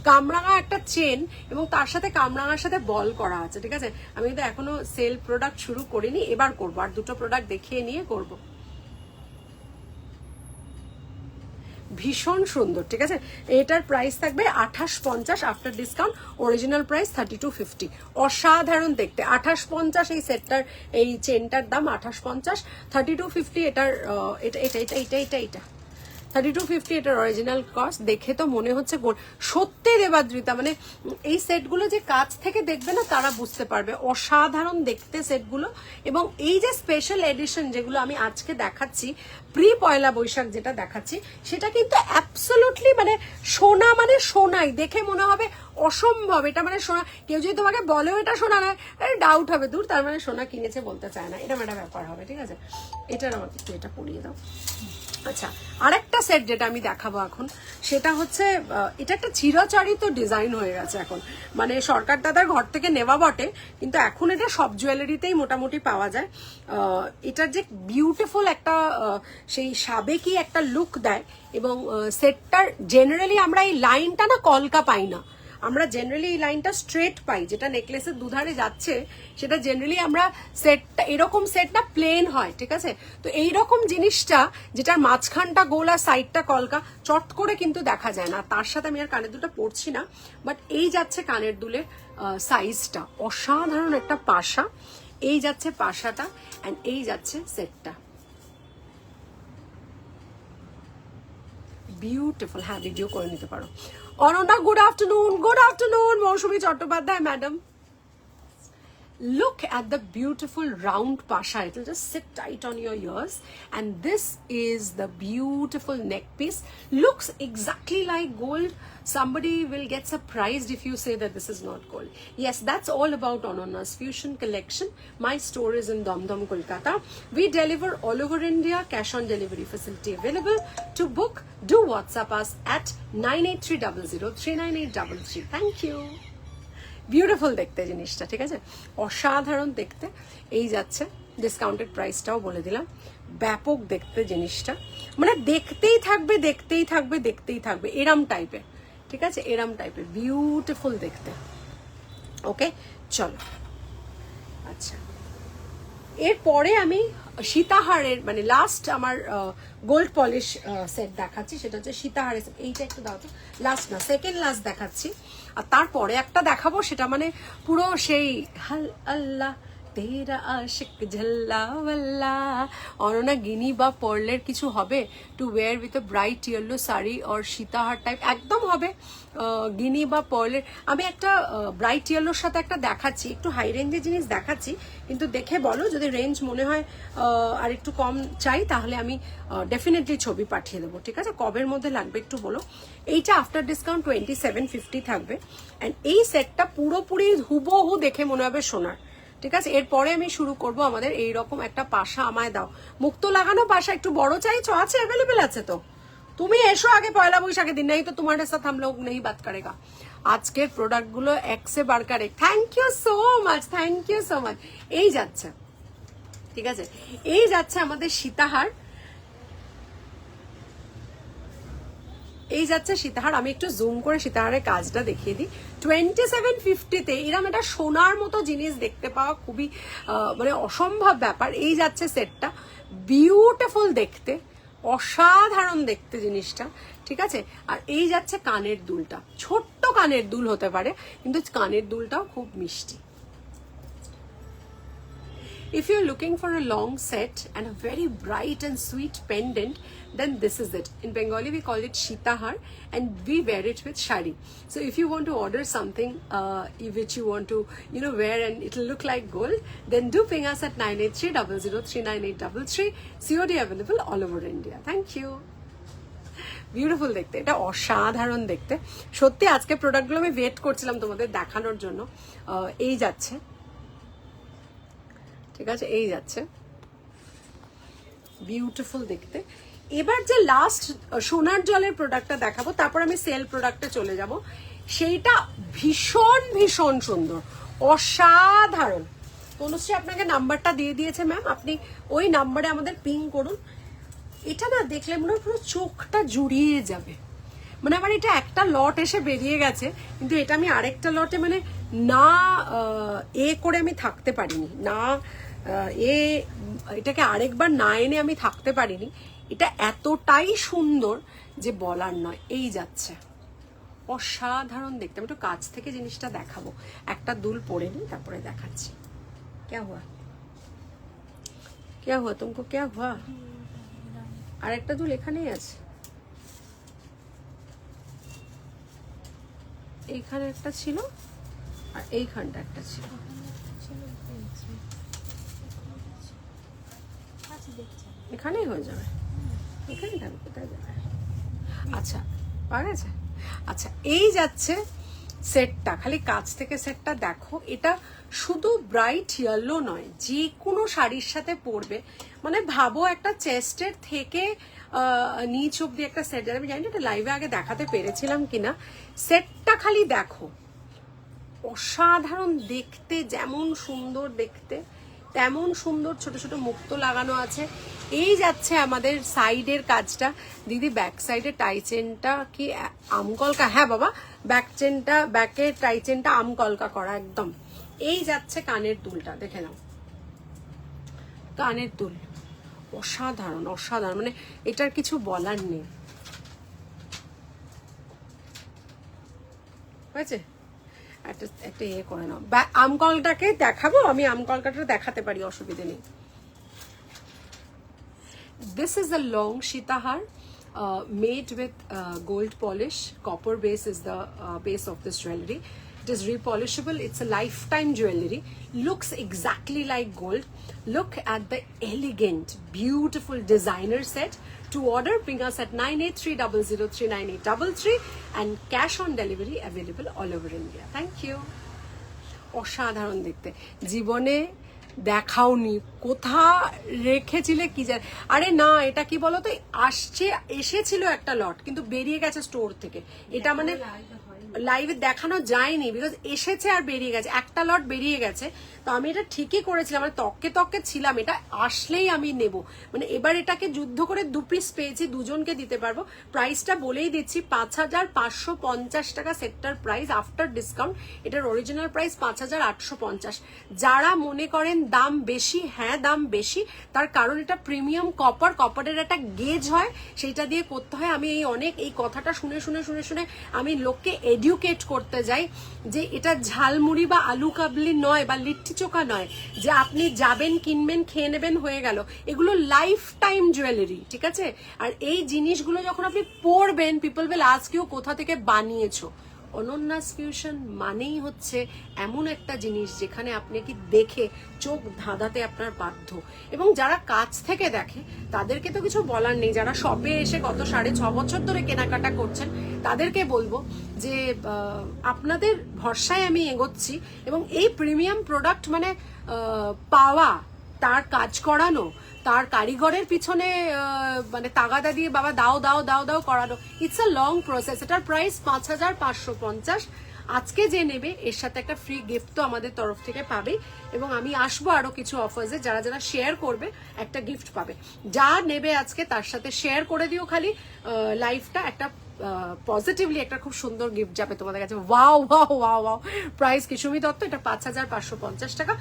কামরাঙা একটা চেন এবং তার সাথে কামরাঙার সাথে বল করা আছে, ঠিক আছে। আমি কিন্তু এখনো সেল প্রোডাক্ট শুরু করিনি, এবার করবো, আর দুটো প্রোডাক্ট দেখিয়ে নিয়ে করবো। ভীষণ সুন্দর, ঠিক আছে। এটার প্রাইস থাকবে 2850 আফটার ডিসকাউন্ট, অরিজিনাল প্রাইস 3250। অসাধারণ দেখতে, 2850 এই সেটটার, এই চেনটার দাম 2850, 3250 এটার এটা 3250 এটার অরিজিনাল কস্ট। দেখে তো মনে হচ্ছে সত্যি দেবাদ্রিতা, মানে এই সেটগুলো যে কাছ থেকে দেখবে না তারা বুঝতে পারবে, অসাধারণ দেখতে সেটগুলো। এবং এই যে স্পেশাল এডিশন যেগুলো আমি আজকে দেখাচ্ছি, প্রি পয়লা বৈশাখ যেটা দেখাচ্ছি, সেটা কিন্তু অ্যাবসলিউটলি মানে সোনা, মানে সোনাই, দেখে মনে হবে অসম্ভব। এটা মানে সোনা, কেউ যদি তোমাকে বলেও এটা সোনা নয়, ডাউট হবে, দূর, তার মানে সোনা কিনেছে বলতে চায় না, এরকম একটা ব্যাপার হবে, ঠিক আছে। এটার আমাকে একটু এটা পরিয়ে দাও। আচ্ছা, আরেকটা সেট যেটা আমি দেখাবো এখন, সেটা হচ্ছে এটা একটা চিরাচরিত ডিজাইন হয়ে গেছে এখন, মানে সরকার দাদার ঘর থেকে নেওয়া বটে, কিন্তু এখন এটা সব জুয়েলারিতেই মোটামুটি পাওয়া যায়। এটার যে বিউটিফুল একটা সেই সাবেকি একটা লুক দেয়, এবং সেটটার জেনারেলি আমরা এই লাইনটা না কলকা পাই না, আমরা জেনারেলি এই লাইনটা স্ট্রেট পাই, যেটা নেকলেসের দুধারে যাচ্ছে সেটা জেনারেলি আমরা সেটটা এরকম সেট না প্লেন হয়, ঠিক আছে। তো এইরকম জিনিসটা যেটার মাঝখানটা গোল আর সাইডটা কলকা, চট করে কিন্তু দেখা যায় না। তার সাথে আমি আর কানের দুলটা পরছি না, বাট এই যাচ্ছে কানের দুলের সাইজটা, অসাধারণ একটা পাশা, এই যাচ্ছে পাশাটা, অ্যান্ড এই যাচ্ছে সেটটা, বিউটিফুল। হ্যাঁ, ভিডিও করে নিতে পারো। Ananya, good afternoon. Mousumi Chattopadhyay madam, look at the beautiful round pasha. It will just sit tight on your ears, and this is the beautiful neck piece. Looks exactly like gold. Somebody will get surprised if you say that this is not gold. Yes, that's all about Anonna's Fusion Collection. My store is in Dum, Kolkata. We deliver all over India. Cash on delivery facility available. To book, do WhatsApp us at 9830039833. Thank you. Beautiful দেখতে জিনিসটা, ঠিক আছে, অসাধারণ দেখতে। এই যাচ্ছে, discounted প্রাইসটাও বলে দিলাম, ব্যাপক দেখতে জিনিসটা, মানে দেখতেই থাকবে এরম টাইপের, ঠিক আছে, এরম টাইপের বিউটিফুল দেখতে। ওকে, চলো। আচ্ছা, এরপরে আমি সীতাহারের মানে লাস্ট আমার গোল্ড পলিশ সেট দেখাচ্ছি, সেটা হচ্ছে সীতাহারের সেট। এইটা একটু দাও তো, লাস্ট না, সেকেন্ড লাস্ট দেখাচ্ছি। আর তারপরে একটা দেখাবো, সেটা মানে পুরো সেই হাল আল্লাহ তেরা আশিক ঝল্লা ওয়াল্লা। অনন্যা, গিনি বা পার্লের কিছু হবে to wear with a bright yellow sari or সীতাহার টাইপ? একদম হবে, গিনি বা পার্লের। আমি একটা ব্রাইট ইয়েলোর সাথে একটা দেখাচ্ছি, একটু হাই রেঞ্জের জিনিস দেখাচ্ছি, কিন্তু দেখে বলো, যদি রেঞ্জ মনে হয় আর একটু কম চাই, তাহলে আমি ডেফিনেটলি ছবি পাঠিয়ে দেবো, ঠিক আছে। কবের মধ্যে লাগবে একটু বলো। এইটা আফটার ডিসকাউন্ট 2750 থাকবে, অ্যান্ড এই সেটটা পুরোপুরি হুবহু দেখে মনে হবে সোনার, ঠিক আছে। এরপরে আমি শুরু করব আমাদের এইরকম একটা পাশা, আমায় দাও মুক্ত লাগানো পাশা, একটু বড় চাইছো, আছে, অ্যাভেলেবেল আছে। তো তুমি এসো আগে পয়লা বৈশাখের দিন, নাই তো তোমার সাথে हम लोग नहीं बात करेगा। আজকের প্রোডাক্ট গুলো এক সে বারকার এক। Thank you so much. এই যাচ্ছে, ঠিক আছে, এই যাচ্ছে আমাদের সীতাহার, এই যাচ্ছে সীতাহার। আমি একটু জুম করে সীতাহারের কাজটা দেখিয়ে দিই। 2750-তে এরকম একটা সোনার মতো জিনিস দেখতে পাওয়া খুবই মানে অসম্ভব ব্যাপার। এই যাচ্ছে সেটটা, বিউটিফুল দেখতে, অসাধারণ দেখতে জিনিসটা, ঠিক আছে। আর এই যাচ্ছে কানের দুলটা, ছোট্ট কানের দুল হতে পারে, কিন্তু কানের দুলটাও খুব মিষ্টি। If you're looking for a long set and a very bright and sweet pendant, then this is it. In Bengali, we call it Shitahar, and we wear it with shari. So if you want to order something which you want to, wear and it'll look like gold, then do ping us at 9830039833. COD available all over India. Thank you. Beautiful দেখতে, এটা অসাধারণ দেখতে সত্যি। আজকে প্রোডাক্টগুলো আমি wait করছিলাম তোমাদের দেখানোর জন্য। এই যাচ্ছে, ঠিক আছে, এই যাচ্ছে, বিউটিফুল দেখতে। এবার যে লাস্ট সোনার জলের প্রোডাক্টটা দেখাবো, তারপর আমি সেল প্রোডাক্টে চলে যাব। সেইটা ভীষণ ভীষণ সুন্দর, অসাধারণ। তনুশ্রী আপনাকে নাম্বারটা দিয়ে দিয়েছে ম্যাম, আপনি ওই নাম্বারে আমাদের পিং করুন। এটা না দেখলে মনে হয় পুরো চোখটা জুড়িয়ে যাবে। মানে আমার এটা একটা লট এসে বেরিয়ে গেছে, কিন্তু এটা আমি আরেকটা লটে মানে না করে আমি থাকতে পারিনি, না এটাকে আরেকবার না এনে আমি থাকতে পারিনি। এটা এতটাই সুন্দর যে বলার নয়। এই যাচ্ছে, অসাধারণ দেখতে। আমি একটু কাছ থেকে জিনিসটা দেখাবো, একটা দুল পরে নি, তারপরে দেখাচ্ছি। क्या हुआ तुमको, क्या हुआ? আর একটা দুল এখানেই আছে, এইখানে একটা ছিল আর এইখানটা একটা ছিল। এখানেই হয়ে যাবে, এখানেই থাকবে, কোথায় যাবে। আচ্ছা, পাওয়া গেছে। আচ্ছা, এই যাচ্ছে সেটটা খালি কাছ থেকে সেটটা দেখো, এটা শুধু ব্রাইট ইয়েলো নয়, যে কোনো শাড়ির সাথে পরবে। মানে ভাবো একটা চেস্টের থেকে নিচ অব্দি একটা সেট, আমি জানি না এটা লাইভে আগে দেখাতে পেরেছিলাম কিনা। সেটটা খালি দেখো, অসাধারণ দেখতে, যেমন সুন্দর দেখতে তেমন সুন্দর ছোট ছোট মুক্তো লাগানো আছে। এই যাচ্ছে আমাদের সাইডের কাজটা। দিদি ব্যাক সাইডের টাইচেনটা কি আমকলকা? হ্যাঁ বাবা, ব্যাক চেনটা, ব্যাকের টাইচেনটা আমকলকা করা একদম। এই যাচ্ছে কানের দুলটা, দেখে নাও কানের দুল, অসাধারণ অসাধারণ, মানে এটার কিছু বলার নেই। হয়েছে? একটা ইয়ে করে নাও। আমকলটাকে দেখাবো, আমি আমকলকাটা দেখাতে পারি, অসুবিধে নেই। This is a long Shitahar made with gold polish. Copper base is the base of this jewelry. It is repolishable. It's a lifetime jewelry. Looks exactly like gold. Look at the elegant, beautiful designer set. To order, bring us at 9830039833 and cash on delivery available all over India. Thank you. অসাধারণ দেখতে, জীবনে দেখাওনি, কোথা রেখেছিলে কি জানি। আরে না, এটা কি বলতো, এসেছিল একটা লট কিন্তু বেরিয়ে গেছে স্টোর থেকে। এটা মানে লাইভে দেখানো যায়নি, বিকজ এসেছে আর বেরিয়ে গেছে, একটা লট বেরিয়ে গেছে। তো আমি এটা ঠিকই করেছিলাম, মানে তককে তককে ছিলাম, এটা আসলেই আমি নেব। মানে এবার এটাকে যুদ্ধ করে 2 পিস পেয়েছি, দুজনকে দিতে পারবো। প্রাইসটা বলেই দিচ্ছি, 5550 টাকা সেটটার প্রাইস আফটার ডিসকাউন্ট। এটার অরিজিনাল প্রাইস 5850। যারা মনে করেন দাম বেশি, হ্যাঁ দাম বেশি, তার কারণ এটা প্রিমিয়াম কপার, কপারের একটা গেজ হয়, সেইটা দিয়ে করতে হয়। আমি এই কথাটা শুনে শুনে শুনে শুনে আমি লোককে এডুকেট করতে যাই যে এটা ঝালমুড়ি বা আলু কাবলি নয়, বা লিট্টি চোখা নয় যে আপনি যাবেন কিনবেন খেয়ে নেবেন হয়ে গেল। এগুলো লাইফ টাইম জুয়েলারি, ঠিক আছে? আর এই জিনিসগুলো যখন আপনি পরবেন, পিপল উইল আস্ক ইউ কোথা থেকে বানিয়েছো। অনন্যাস ফিউশন মানেই হচ্ছে এমন একটা জিনিস যেখানে আপনি কি দেখে চোখ ধাঁধাতে আপনার বাধ্য। এবং যারা কাছ থেকে দেখে তাদেরকে তো কিছু বলার নেই, যারা শপে এসে গত 6.5 বছর ধরে কেনাকাটা করছেন তাদেরকে বলবো যে আপনাদের ভরসায় আমি এগোচ্ছি। এবং এই প্রিমিয়াম প্রোডাক্ট মানে পাওয়া, তার কাজ করানো, তার কারিগরের পিছনে মানে তাগাদা দিয়ে বাবা দাও দাও দাও দাও করানো, ইটস আ লং প্রসেস। এটার প্রাইস 5550। আজকে যে নেবে এর সাথে একটা ফ্রি গিফট তো আমাদের তরফ থেকে পাবে। এবং আমি আসবো আরো কিছু অফার্সে, যারা যারা শেয়ার করবে একটা গিফট পাবে। যা নেবে আজকে তার সাথে শেয়ার করে দিও খালি লাইভটা, একটা পজিটিভলি একটা খুব সুন্দর গিফট যাবে তোমাদের কাছে। Wow wow wow wow. Price কিশুমি দত্ত, এটা 5550 টাকা।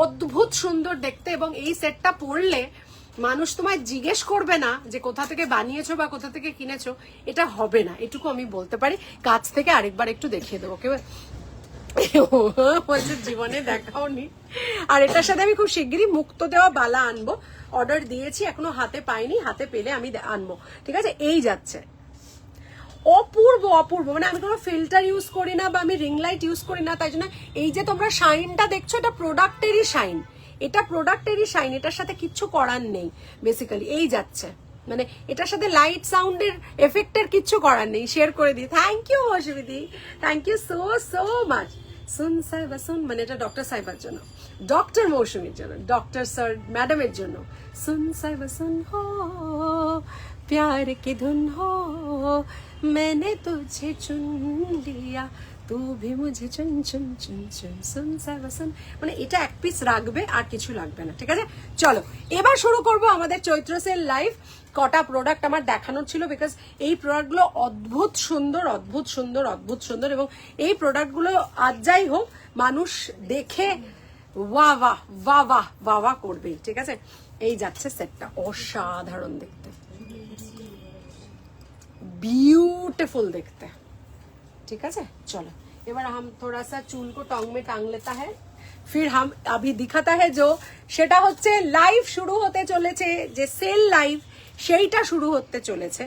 অদ্ভুত সুন্দর দেখতে, এবং এই সেটটা পরলে মানুষ তোমায় জিজ্ঞেস করবে না যে কোথা থেকে বানিয়েছো বা কোথা থেকে কিনেছো, এটা হবে না, এটুকু আমি বলতে পারি। কাছ থেকে আরেকবার একটু দেখিয়ে দেবো, কেউ বলছে জীবনে দেখাওনি। আর এটার সাথে আমি খুব শিগগিরই মুক্তো দেওয়া বালা আনবো, অর্ডার দিয়েছি, এখনো হাতে পাইনি, হাতে পেলে আমি আনবো, ঠিক আছে? এই যাচ্ছে অপূর্ব অপূর্ব, মানে আমি কোনো ফিল্টার ইউজ করি না বা আমি রিং লাইট ইউজ করি না, তাই জন্য এই যে তোমরা শাইনটা দেখছো, এটা প্রোডাক্টেরই শাইন, এটা প্রোডাক্টেরই শাইন, এটার সাথে কিচ্ছু করার নেই বেসিক্যালি। এই যাচ্ছে, মানে এটার সাথে লাইট সাউন্ডের এফেক্টের কিচ্ছু করার নেই। শেয়ার করে দিই। থ্যাংক ইউ মৌসুমীদি, thank you so so much. সুন সাহেবা সুন, মানে এটা ডক্টর সাহেবার জন্য, ডক্টর মৌসুমীর জন্য, ডক্টর স্যার ম্যাডামের জন্য। সুন সাহেবা সুন হো प्यार की धुन हो, मैंने तुझे चुन लिया, तू भी मुझे चुन चुन चुन चुन, सुन साहिबा सुन। মানে এটা এক পিস রাখবে, আর কিছু লাগবে না, ঠিক আছে? চলো এবার শুরু করব আমাদের চৈত্র সেল লাইভ। কটা প্রোডাক্ট আমার দেখানোর ছিল, বিকজ এই প্রোডাক্টগুলো অদ্ভুত সুন্দর অদ্ভুত সুন্দর অদ্ভুত সুন্দর, এবং এই প্রোডাক্টগুলো আজ যাই হোক মানুষ দেখে ওয়া বাহ ওয়া বাহ ওয়া বাহ করবে, ঠিক আছে? এই যাচ্ছে সেটটা, অসাধারণ দেখতে, ब्यूटीफुल देखते हैं, ठीक है? चलो এবার हम थोड़ा सा चूल को टोंग में टांग लेता है, फिर हम अभी दिखाता है जो সেটা হচ্ছে লাইভ শুরু হতে চলেছে, যে সেল লাইভ সেইটা শুরু হতে চলেছে।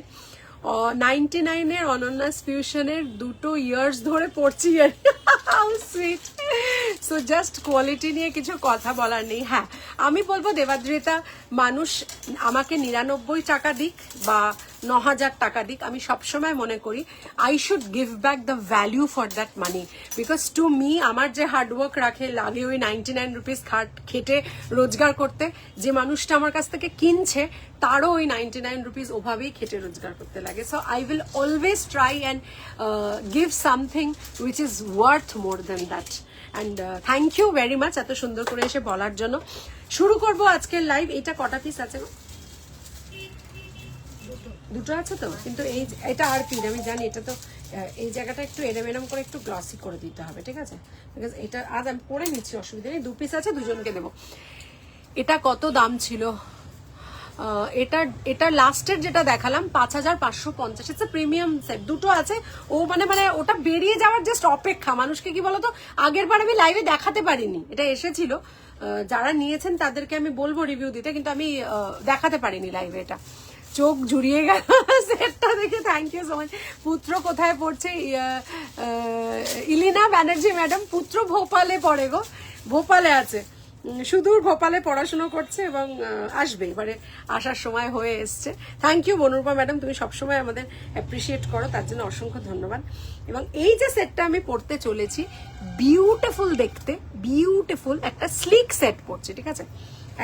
99 এর অনন্যাস ফিউশনের 2 ইয়ার্স ধরে পড়ছি, how sweet. So just quality নিয়ে কিছু কথা বলার নেই। হ্যাঁ, আমি বলবো দেবাদ্রিতা, মানুষ আমাকে 99 টাকা দিক বা 9,000 টাকা দিক, আমি সবসময় মনে করি I should give back the value for that money, because to me আমার যে হার্ডওয়ার্ক লাগে ওই 99 রুপিস খেটে রোজগার করতে, যে মানুষটা আমার কাছ থেকে কিনছে তারও ওই 99 রুপিস ওভাবেই খেটে রোজগার করতে লাগে। So I will always try and give something which is worth more than that. And thank you very much এত সুন্দর করে এসে বলার জন্য। শুরু করবো আজকের লাইভ। এটা কটা পিস আছে? দুটো আছে তো, কিন্তু এটা আর পিন আমি জানি, এটা তো এই জায়গাটা একটু এরম করে একটু গ্লসি করে দিতে হবে, ঠিক আছে? বিকজ এটা আজ আমি পরে নিচ্ছি, অসুবিধা নেই। 2 পিস আছে, দুজনকে দেবো। এটা কত দাম ছিল? এটা লাস্টের যেটা দেখালাম 5,550, ইটস প্রিমিয়াম সেট। দুটো আছে, ও মানে ওটা বেরিয়ে যাওয়ার জাস্ট অপেক্ষা। মানুষকে কি বলতো, আগের বার আমি লাইভে দেখাতে পারিনি, এটা এসেছিল, যারা নিয়েছেন তাদেরকে আমি বলবো রিভিউ দিতে, কিন্তু আমি দেখাতে পারিনি লাইভে। এটা চোখ জুড়িয়ে গেল সেটটা দেখে। Thank you so much. পুত্র কোথায় পড়ছে? ইলিনা ব্যানার্জি ম্যাডাম। পুত্র ভোপালে পড়ে গো, ভোপালে আছে, সুদূর ভোপালে পড়াশোনা করছে এবং আসবে, এবারে আসার সময় হয়ে এসছে। থ্যাংক ইউ বনুরূপা ম্যাডাম, তুমি সবসময় আমাদের অ্যাপ্রিসিয়েট করো, তার জন্য অসংখ্য ধন্যবাদ। এবং এই যে সেটটা আমি পড়তে চলেছি, বিউটিফুল দেখতে, বিউটিফুল একটা স্লিক সেট পড়ছি, ঠিক আছে?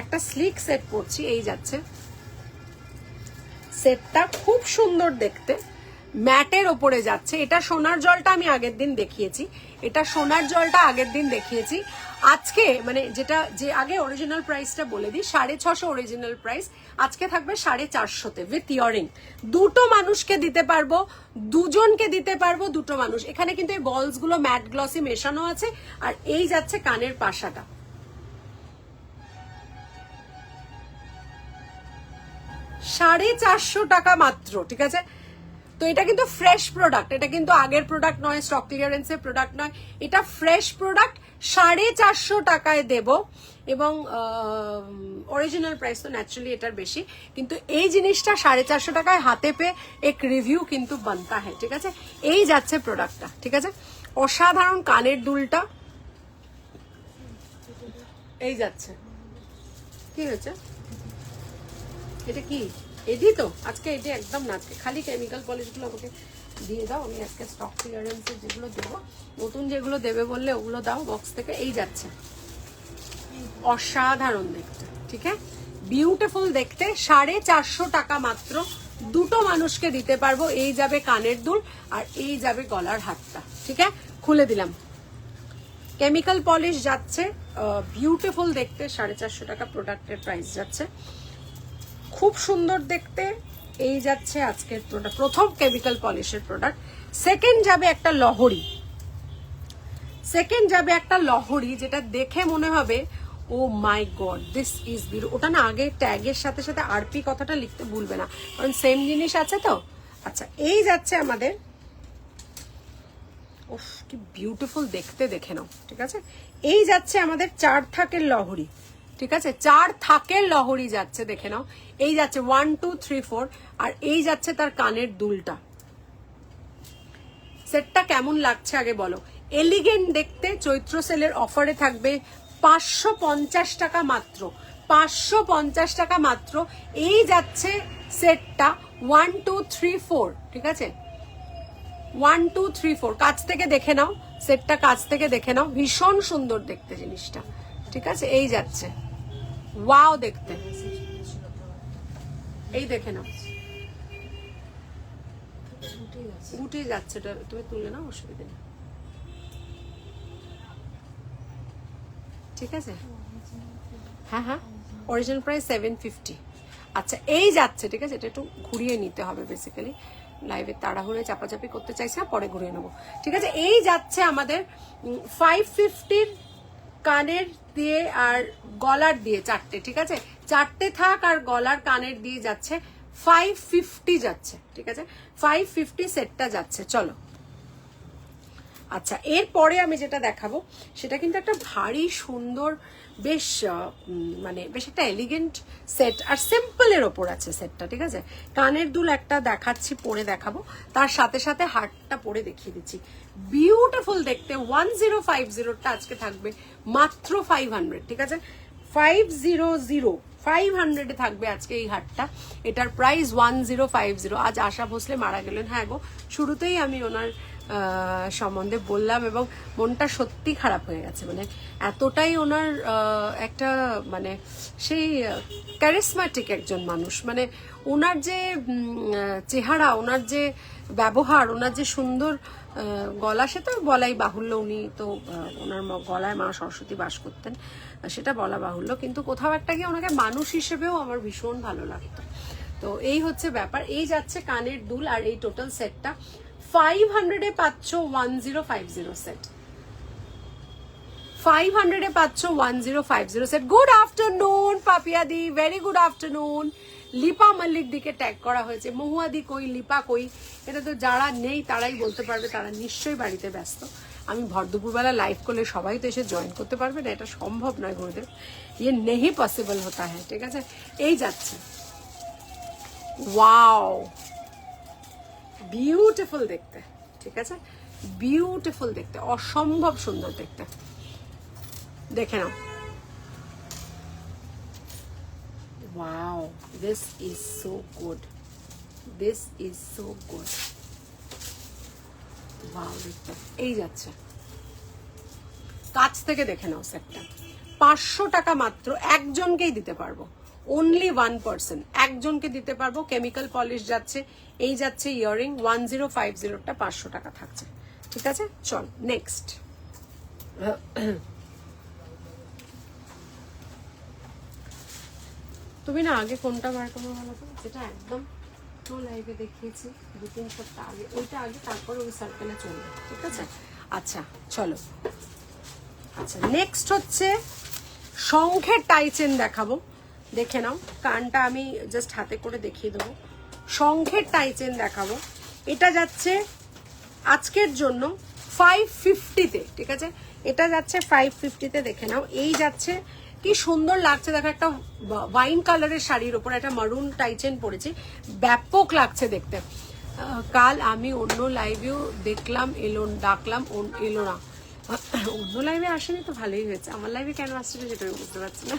একটা স্লিক সেট পড়ছি, এই যাচ্ছে সেটটা, খুব সুন্দর দেখতে, ম্যাটের ওপরে যাচ্ছে। এটা সোনার জলটা আমি আগের দিন দেখিয়েছি, এটা সোনার জলটা আগের দিন দেখিয়েছি। আজকে মানে যে আগে অরিজিনাল প্রাইসটা বলে দিই, 650 অরিজিনাল প্রাইস, আজকে থাকবে 450 উইথ ইয়ারিং। দুটো মানুষকে দিতে পারবো, দুজনকে দিতে পারবো, দুটো মানুষ। এখানে কিন্তু এই বলস গুলো ম্যাট গ্লসি মেশানো আছে, আর এই যাচ্ছে কানের পাশাটা। 450 টাকা মাত্র, ঠিক আছে? তো এটা কিন্তু ফ্রেশ প্রোডাক্ট, এটা কিন্তু আগের প্রোডাক্ট নয়, স্টক ক্লিয়ারেন্সের প্রোডাক্ট নয়, এটা ফ্রেশ প্রোডাক্ট। 450 টাকায় দেব, এবং অরিজিনাল প্রাইস তো ন্যাচারালি এটার বেশি, কিন্তু এই জিনিসটা 450 টাকায় হাতে পেয়ে এক রিভিউ কিন্তু বানতা হয়, ঠিক আছে? এই যাচ্ছে প্রোডাক্টটা, ঠিক আছে? অসাধারণ কানের দুলটা এই যাচ্ছে। কি হয়েছে? এটা কি এডি? তো আজকে এটি একদম না, আজকে খালি কেমিক্যাল পলিশগুলো আমাকে দিয়ে দাও, আমি আজকে স্টক ক্লিয়ারেন্সের যেগুলো দেবো, নতুন যেগুলো দেবে বললে ওগুলো দাও বক্স থেকে। এই যাচ্ছে, অসাধারণ দেখতে, ঠিক আছে? বিউটিফুল দেখতে, 450 টাকা মাত্র, দুটো মানুষকে দিতে পারবো। এই যাবে কানের দুল, আর এই যাবে গলার হাতটা, ঠিক আছে? খুলে দিলাম। কেমিক্যাল পলিশ যাচ্ছে, বিউটিফুল দেখতে, 450 টাকা প্রোডাক্টের প্রাইস যাচ্ছে, খুব সুন্দর দেখতে। এই যাচ্ছে আজকের প্রোডাক্ট, প্রথম কেমিক্যাল পলিশের প্রোডাক্ট। সেকেন্ড যাবে একটা লহরি, সেকেন্ড যাবে একটা লহরি, যেটা দেখে মনে হবে ও my god this is beautiful. ওটা না আগে ট্যাগের সাথে সাথে আরপি কথাটা লিখতে ভুলবে না, কারণ সেম জিনিস আছে তো। আচ্ছা, এই যাচ্ছে আমাদের, উফ কি বিউটিফুল দেখতে, দেখে নাও, ঠিক আছে? এই যাচ্ছে আমাদের 4 থাকের লহরি, ঠিক আছে? 4 থাকের লহরি যাচ্ছে, দেখে নাও। এই যাচ্ছে 1 2 3 4, আর এই যাচ্ছে তার কানের দুলটা। সেটটা কেমন লাগছে আগে বলো। এলিগেন্ট দেখতে, চৈত্র সেলের অফারে থাকবে 550 টাকা মাত্র, 550 টাকা মাত্র। এই যাচ্ছে সেটটা 1 2 3 4, ঠিক আছে? 1 2 3 4, কাছ থেকে দেখে নাও সেটটা, কাছ থেকে দেখে নাও, ভীষণ সুন্দর দেখতে জিনিসটা, ঠিক আছে? এই যাচ্ছে, ওয়াও দেখতে, এই দেখে নাও, গুটিয়ে যাচ্ছে, তুমি তুলে নাও, অসুবিধা নেই, ঠিক আছে? হ্যাঁ হ্যাঁ, অরিজিনাল প্রাইস 750। আচ্ছা, এই যাচ্ছে, ঠিক আছে? এটা একটু ঘুরিয়ে নিতে হবে, বেসিক্যালি লাইভে তাড়াহুড়ে চাপাচাপি করতে চাইছি না, পরে ঘুরিয়ে নেবো, ঠিক আছে? এই যাচ্ছে আমাদের 550 কানের দিয়ে আর গলার দিয়ে, চারটে, ঠিক আছে? চারটে থাক আর গলার কানের দিয়ে যাচ্ছে 550 যাচ্ছে, ঠিক আছে? 550 সেটটা যাচ্ছে। চলো, আচ্ছা, এরপরে আমি যেটা দেখাবো সেটা কিন্তু একটা ভারী সুন্দর, বেশ মানে বেশ একটা এলিগেন্ট সেট, আর সিম্পলের ওপর আছে সেটটা, ঠিক আছে? কানের দুল একটা দেখাচ্ছি, পরে দেখাবো, তার সাথে সাথে হারটা পরে দেখিয়ে দিচ্ছি। বিউটিফুল দেখতে, 1050টা আজকে থাকবে মাত্র 500, ঠিক আছে? 500 500-এ থাকবে আজকে এই হারটা। এটার প্রাইস 1050। আজ আশা ভোসলে মারা গেলেন। হ্যাঁ গো, শুরুতেই আমি ওনার সম্বন্ধে বললাম এবং মনটা সত্যি খারাপ হয়ে গেছে। মানে এতটাই ওনার একটা মানে সেই ক্যারিসম্যাটিক একজন মানুষ, মানে ওনার যে চেহারা, ওনার যে ব্যবহার, ওনার যে সুন্দর গলা, সে তো বলাই বাহুল্য। উনি তো ওনার গলায় মা সরস্বতী বাস করতেন, সেটা বলা বাহুল্য, কিন্তু কোথাও একটা গিয়ে ওনাকে মানুষ হিসেবেও আমার ভীষণ ভালো লাগতো। তো এই হচ্ছে ব্যাপার। এই যাচ্ছে কানের দুল, আর এই টোটাল সেটটা 500-এ পাচ্ছ 1050 সেট। 500-এ পাচ্ছ 1050 সেট। গুড আফটারনুন পাপিয়াদি, very good afternoon. Lipa Mallick দিকে ট্যাগ করা হয়েছে। মহুয়াদি কই, লিপা কই? এটা তো যারা নেই তারাই বলতে পারবে, তারা নিশ্চয়ই বাড়িতে ব্যস্ত। আমি ভর দুপুরবেলা লাইভ করলে সবাই তো এসে জয়েন করতে পারবে না, এটা সম্ভব নয় গুরুদেব, ইয়ে নেই পসিবল হতা হ্যাঁ। ঠিক আছে, এই যাচ্ছে। ওয়াও, বিউটিফুল দেখতে। ঠিক আছে, বিউটিফুল দেখতে, অসম্ভব সুন্দর দেখতে। দেখে নাও। Wow, this is so good. This is so good. Wow, দেখতে এই যাচ্ছে। কাছ থেকে দেখে নাও সেটটা। 500 টাকা মাত্র, একজনকেই দিতে পারবো, অনলি 1 একজনকে দিতে পারবো। কেমিক্যাল পলিশ যাচ্ছে, এই যাচ্ছে ইয়ারিং 1050টা 500 টাকা থাকছে। ঠিক আছে, চল নেক্সট। তুমি না আগে কোনটা বার করবো বলো তো, যেটা একদম তো লাইভে দেখিয়েছি 2-3 সপ্তাহ আগে, ওইটা আগে, তারপরে ওই সার্কেলে চলবে। ঠিক আছে, আচ্ছা চলো। আচ্ছা, নেক্সট হচ্ছে শঙ্খের টাইচেন দেখাবো। দেখে নাও, কানটা আমি জাস্ট হাতে করে দেখিয়ে দেবো। শঙ্খের টাইচেন দেখাবো। এটা যাচ্ছে আজকের জন্য 550-তে। ঠিক আছে, এটা যাচ্ছে 550-তে। দেখে নাও, এই যাচ্ছে। কি সুন্দর লাগছে দেখো, একটা ওয়াইন কালারের শাড়ির ওপর একটা মারুন টাইচেন পরেছি, ব্যাপক লাগছে দেখতে। কাল আমি অন্য লাইভেও দেখলাম, ডাকলাম, এলো না। অন্য লাইভে আসেনি তো ভালোই হয়েছে, আমার লাইভে কেন আসছে সেটা আমি বুঝতে পারছি না।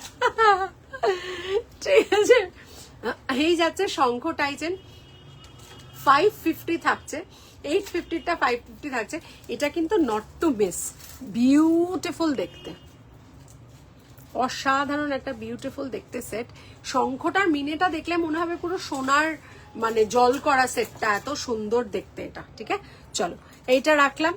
ঠিক আছে, এই যাচ্ছে শঙ্খ টাইচেন 550 থাকছে, 850টা 550 থাকছে। এটা কিন্তু নট টু মিস, বিউটিফুল দেখতে, অসাধারণ একটা বিউটিফুল দেখতে সেট। শঙ্খটার মিনেটা দেখলে মনে হবে পুরো সোনার মানে জল করা সেটটা, এত সুন্দর দেখতে এটা। ঠিক আছে, চলো এইটা রাখলাম,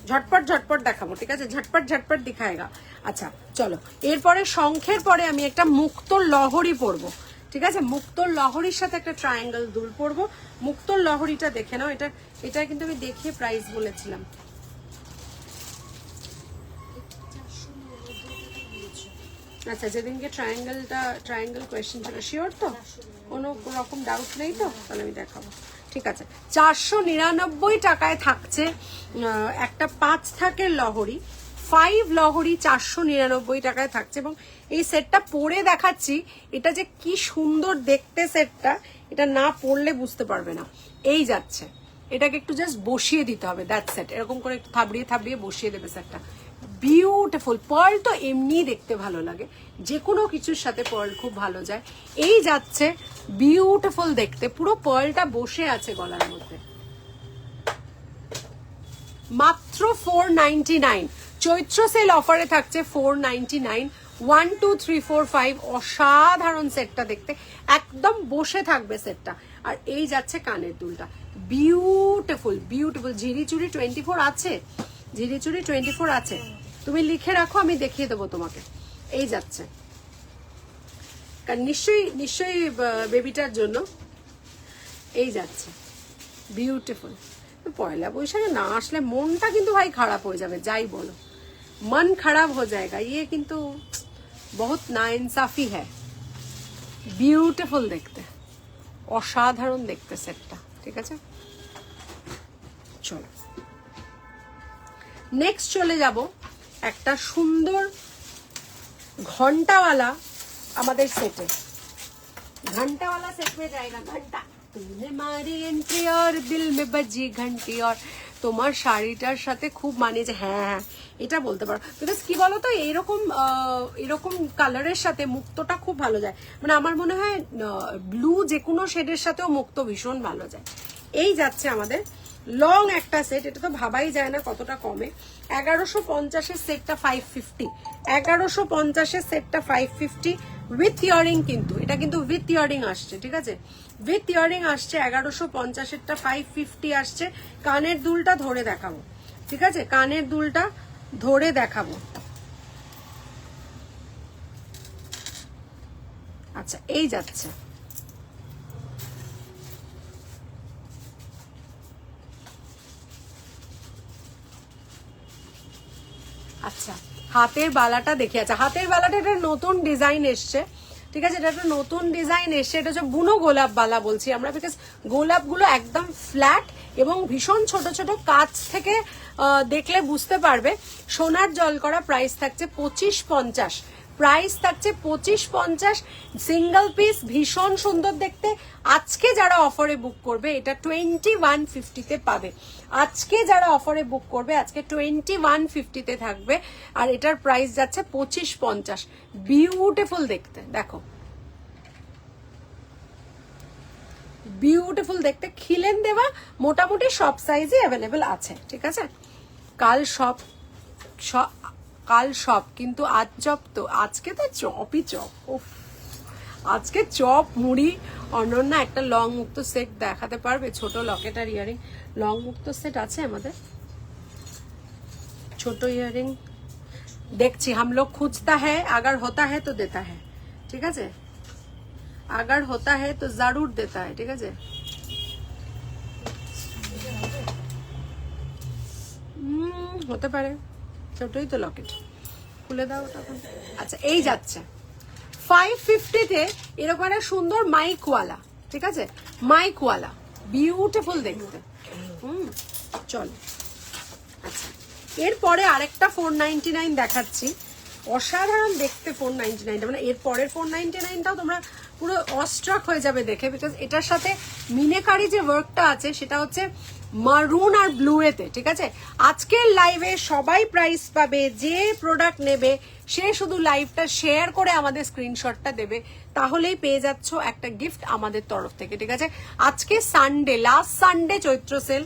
ঝটপট ঝটপট দেখাবো। ঠিক আছে, ঝটপট ঝটপট দিখায়েগা। আচ্ছা চলো, এরপরে শঙ্খের পরে আমি একটা মুক্তোর লহরি পরবো। ঠিক আছে, মুক্তোর লহরির সাথে একটা ট্রায়াঙ্গেল দুল পরবো। মুক্তোর লহরিটা দেখে নাও, এটা কিন্তু আমি দেখিয়ে প্রাইস বলেছিলাম। আচ্ছা, যেদিনকে ট্রায়াঙ্গেল কোয়েশ্চেন ছিল, শিওর তো? কোনো রকম ডাউট নেই তো? তাহলে আমি দেখাবো। ঠিক আছে, 499 টাকায় থাকছে একটা 5 থাকের লহরি, 5 লহরি 499 টাকায় থাকছে। এবং এই সেটটা পরে দেখাচ্ছি, এটা যে কি সুন্দর দেখতে সেটটা, এটা না পরলে বুঝতে পারবে না। এই যাচ্ছে, এটাকে একটু জাস্ট বসিয়ে দিতে হবে, দ্যাট সেট, এরকম করে একটু থাবড়িয়ে থাবড়িয়ে বসিয়ে দেবে সেটটা। বিউটিফুল। পার্ল তো এমনি দেখতে ভালো লাগে, যে কোনো কিছুর সাথে পার্ল খুব ভালো যায়। এই যাচ্ছে, বিউটিফুল দেখতে, পুরো পার্লটা বসে আছে গলার মধ্যে। মাত্র 499, চৈত্র সেল অফারে থাকছে 499। 1 2 3 4 5, অসাধারণ সেটটা দেখতে, একদম বসে থাকবে সেটটা। আর এই যাচ্ছে কানের দুলটা, বিউটিফুল বিউটিফুল। ঝিরিচুরি 24 আছে, ঝিরিচুরি 24 আছে, তুমি লিখে রাখো, আমি দেখিয়ে দেবো তোমাকে। এই যাচ্ছে, কারণ নিশ্চয়ই বেবিটার জন্য। এই যাচ্ছে, বিউটিফুল। পয়লা বৈশাখে না আসলে মনটা কিন্তু ভাই খারাপ হয়ে যাবে, যাই বলো, মন খারাপ হয়ে যায়গা। ইয়ে কিন্তু বহুত নাইনসাফি হ্যায়। বিউটিফুল দেখতে, অসাধারণ দেখতে সেটটা। ঠিক আছে, চলো নেক্সট চলে যাব একটা সুন্দর ঘন্টাওয়ালা আমাদের সেটে। ঘন্টাওয়ালা সেট में जाएगा, ঘন্টা তুমনে মারি এন্ট্রি আর দিল মে বাজি ঘন্টি আর তোমার শাড়িটার সাথে খুব মানিয়েছে। হ্যাঁ, এটা বলতে পারো। বিকজ কি বলতো, এরকম কালারের সাথে মুক্তটা খুব ভালো যায়। মানে আমার মনে হয় ব্লু যে কোনো শেডের সাথেও মুক্ত ভীষণ ভালো যায়। এই যাচ্ছে আমাদের লং একটা সেট, এটা তো ভাবাই যায় না কতটা কমে। 1150-এর সেটটা 550, 1150-এর সেটটা 550 উইথ ইয়ারিং। কিন্তু এটা কিন্তু উইথ ইয়ারিং আসছে, ঠিক আছে, উইথ ইয়ারিং আসছে। 1150-এরটা 550 আসছে। কানের দুলটা ধরে দেখাবো, ঠিক আছে, কানের দুলটা ধরে দেখাবো। আচ্ছা, এই যাচ্ছে আচ্ছা হাতের বালাটা দেখে। আচ্ছা, হাতের বালাটা একটা নতুন ডিজাইন এসছে, ঠিক আছে, এটা একটা নতুন ডিজাইন এসছে। এটা হচ্ছে বুনো গোলাপ বালা বলছি আমরা, বিকজ গোলাপগুলো একদম ফ্ল্যাট এবং ভীষণ ছোট ছোট। কাছ থেকে দেখলে বুঝতে পারবে। সোনার জল করা। প্রাইস থাকছে 2550, প্রাইস থাকছে 2550। সিঙ্গেল পিস, ভীষণ সুন্দর দেখতে। আজকে যারা অফারে বুক করবে এটা 2150-তে পাবে। আজকে যারা অফারে বুক করবে আজকে 2150-তে থাকবে। আর এটার প্রাইস যাচ্ছে 2550। বিউটিফুল দেখতে, দেখো বিউটিফুল দেখতে। খিলেন দেওয়া, মোটামুটি সব সাইজে অ্যাভেলেবেল আছে, ঠিক আছে। কাল সব কিন্তু আজ চপ, তো আজকে তো চপই চপ। উফ, আজকে চপ মুড়ি। অনন্যা একটা লং মুক্ত সেট দেখাতে পারবে? ছোট লকেট আর ইয়ারিং লং মুক্ত সেট আছে আমাদের। ছোট ইয়ারিং দেখছি, हम लोग খুঁজতা है, अगर होता है तो देता है, ঠিক আছে, अगर होता है तो जरूर देता है, ঠিক আছে। হতে পারে, ছোটই তো লকেট। খুলে দাও ওটা। আচ্ছা, এই যাচ্ছে 550-তে এরকম একটা সুন্দর মাইকওয়ালা, ঠিক আছে, মাইকওয়ালা বিউটিফুল দেখতে। চল, আচ্ছা, এরপরে আরেকটা 499 দেখাচ্ছি। অসাধারণ দেখতে 499টা, মানে এর পরের 499টাও তোমরা পুরো অস্ট্রাক হয়ে যাবে দেখে, বিকজ এটার সাথে মিনেকারি যে ওয়ার্কটা আছে সেটা হচ্ছে মারুন আর ব্লু এতে, ঠিক আছে। আজকের লাইভে সবাই প্রাইস পাবে। যে প্রোডাক্ট নেবে সে শুধু লাইভটা শেয়ার করে আমাদের স্ক্রিনশটটা দেবে, তাহলেই পেয়ে যাচ্ছ একটা গিফট আমাদের তরফ থেকে, ঠিক আছে। আজকে Sunday, last Sunday Chaitra sale,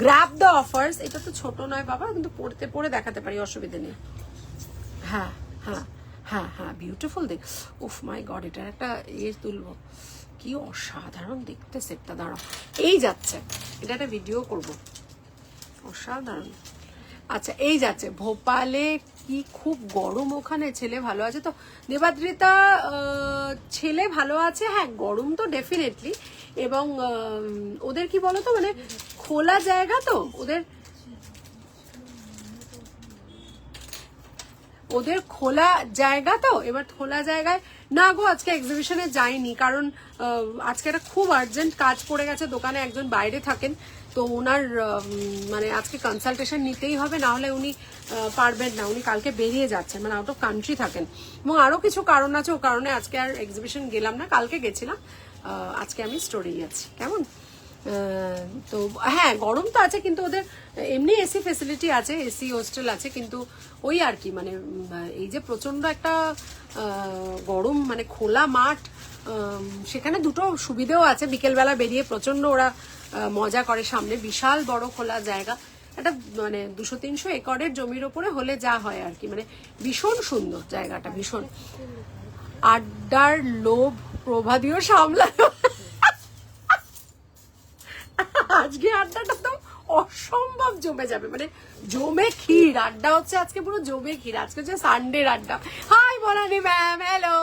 grab the offers. এটা তো ছোট নয় বাবা, কিন্তু পরে দেখাতে পারি, অসুবিধা নেই। হ্যাঁ হ্যাঁ হ্যাঁ হ্যাঁ, বিউটিফুল দেখ। উফ মাই গড, এটার একটা তুলবো, কি অসাধারণ দেখতে সেটটা। দাঁড়াও, এই যাচ্ছে, এটা একটা ভিডিও করব, অসাধারণ। আচ্ছা, এই যাচ্ছে ভোপালে। কি খুব গরম ওখানে? ছেলে ভালো আছে তো? দেবাদ্রিতা, ছেলে ভালো আছে। হ্যাঁ, গরম তো ডেফিনেটলি। এবং ওদের কি বলতো, মানে খোলা জায়গা তো ওদের খোলা জায়গা তো। এবার খোলা জায়গায় না গো, আজকে এক্সিবিশনে যাইনি, কারণ আজকে একটা খুব আর্জেন্ট কাজ পড়ে গেছে দোকানে। একজন বাইরে থাকেন, তো ওনার মানে আজকে কনসালটেশন নিতেই হবে, না হলে উনি পারবেন না। উনি কালকে বেরিয়ে যাচ্ছেন, মানে আউট অফ কান্ট্রি থাকেন, এবং আরো কিছু কারণ আছে। ও কারণে আজকে আর এক্সিবিশন গেলাম না, কালকে গেছিলাম। আজকে আমি স্টোরেই আছি। কেমন? তো হ্যাঁ, গরম তো আছে, কিন্তু ওদের এমনি এসি ফেসিলিটি আছে, এসি হোস্টেল আছে, কিন্তু ওই আর কি, মানে এই যে প্রচন্ড একটা গরম, মানে খোলা মাঠ, সেখানে দুটো সুবিধেও আছে। বিকেলবেলা বেরিয়ে প্রচন্ড ওরা মজা করে। সামনে বিশাল বড় খোলা জায়গা, একটা মানে 200-300 একরের জমির ওপরে হলে যা হয় আর কি, মানে ভীষণ সুন্দর জায়গাটা, ভীষণ। আড্ডার লোভ প্রভাদীয় সামলানো। আজকে আড্ডাটা তো অসম্ভব জমে যাবে, মানে জমে ক্ষীর। আড্ডা হচ্ছে আজকে পুরো জমে ক্ষীর। আজকে হচ্ছে সানডের আড্ডা। Hi Banani ma'am, hello.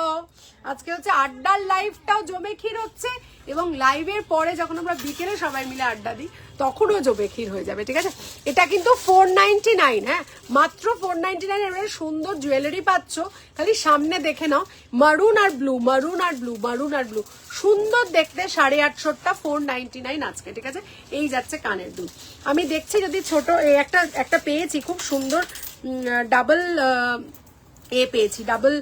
আজকে হচ্ছে আড্ডার লাইভটাও জমে ক্ষীর হচ্ছে, এবং লাইভের পরে যখন আমরা বিকেলে সবাই মিলে আড্ডা দিই তখনও জমে ক্ষীর হয়ে যাবে, ঠিক আছে। এটা কিন্তু 499, হ্যাঁ, মাত্র 499 এর সুন্দর জুয়েলারি পাচ্ছ। খালি সামনে দেখে নাও, মারুন আর ব্লু, মারুন আর ব্লু, মারুন আর ব্লু, সুন্দর দেখতে। 850টা 499 আজকে, ঠিক আছে। এই যাচ্ছে কানের দুল। আমি দেখছি যদি ছোট একটা পেয়েছি, খুব সুন্দর ডাবল পেয়েছি, ডাবল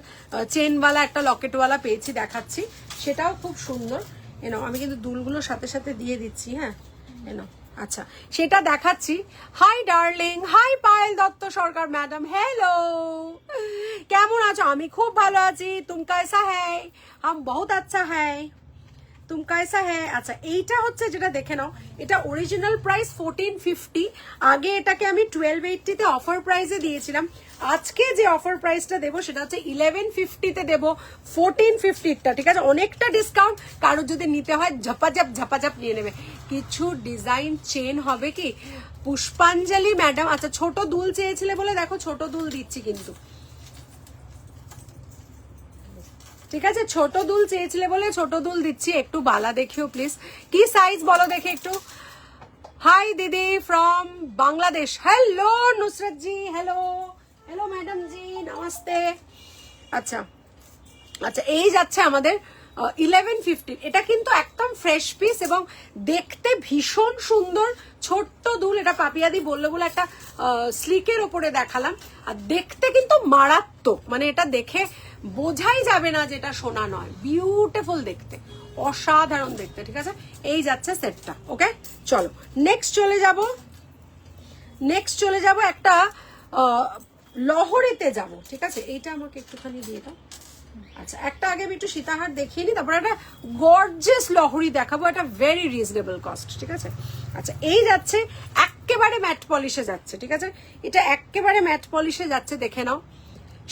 চেনওয়ালা একটা লকেটওয়ালা পেয়েছি, দেখাচ্ছি। সেটাও খুব সুন্দর। এনো আমি কিন্তু দুলগুলোর সাথে সাথে দিয়ে দিচ্ছি, হ্যাঁ এনো। আচ্ছা সেটা দেখাচ্ছি। Hi darling, hi Payel Dutta Sarkar madam, hello, কেমন আছো? আমি খুব ভালো আছি। তুম কাইসা হ্যায়? হাম বহুত আচ্ছা হ্যায়। তুম কাইসা হ্যায়? আচ্ছা এইটা হচ্ছে যেটা দেখে নাও, এটা অরিজিনাল প্রাইস 1450। আগে এটাকে আমি 1280-তে অফার প্রাইসে দিয়েছিলাম। আজকে যে অফার প্রাইসটা দেবো সেটা হচ্ছে 1150-তে দেবো 1450-টা, ঠিক আছে? অনেকটা ডিসকাউন্ট। কারোর যদি নিতে হয় ঝপাঝপ নিয়ে নেবে। কিছু ডিজাইন চেন হবে কি পুষ্পাঞ্জলি ম্যাডাম? আচ্ছা ছোট দুল চেয়েছিলে বলে দেখো ছোট দুল দিচ্ছি কিন্তু, ঠিক আছে? ছোট দুল চেয়েছিলে বলে ছোট দুল দিচ্ছি। একটু বালা দেখিও প্লিজ, কি সাইজ বলো দেখে একটু। হাই দিদি from Bangladesh, hello Nusrat ji, hello hello madam ji, নমস্তে। আচ্ছা আচ্ছা এই যাচ্ছে আমাদের 1150। এটা কিন্তু একদম ফ্রেশ পিস এবং দেখতে ভীষণ সুন্দর। ছোট্ট দুল, এটা পাপিয়াদি বললো বলে একটা স্লিকের ওপরে দেখালাম। আর দেখতে কিন্তু মারাত্মক, মানে এটা দেখে বোঝাই যাবে না যেটা সোনা নয়। বিউটিফুল দেখতে, অসাধারণ দেখতে, ঠিক আছে? এই যাচ্ছে সেটটা। ওকে চলো নেক্সট চলে যাব একটা লহরিতে যাব, ঠিক আছে? এইটা আমাকে একটুখানি দিয়ে দাও। আচ্ছা একটা আগে আমি একটু সীতাহার দেখিয়ে নিই, তারপর একটা গর্জিয়াস লহরি দেখাবো, একটা ভেরি রিজনেবল কস্ট, ঠিক আছে? আচ্ছা এই যাচ্ছে একেবারে ম্যাট পলিশে যাচ্ছে, ঠিক আছে? এটা একেবারে ম্যাট পলিশে যাচ্ছে, দেখে নাও।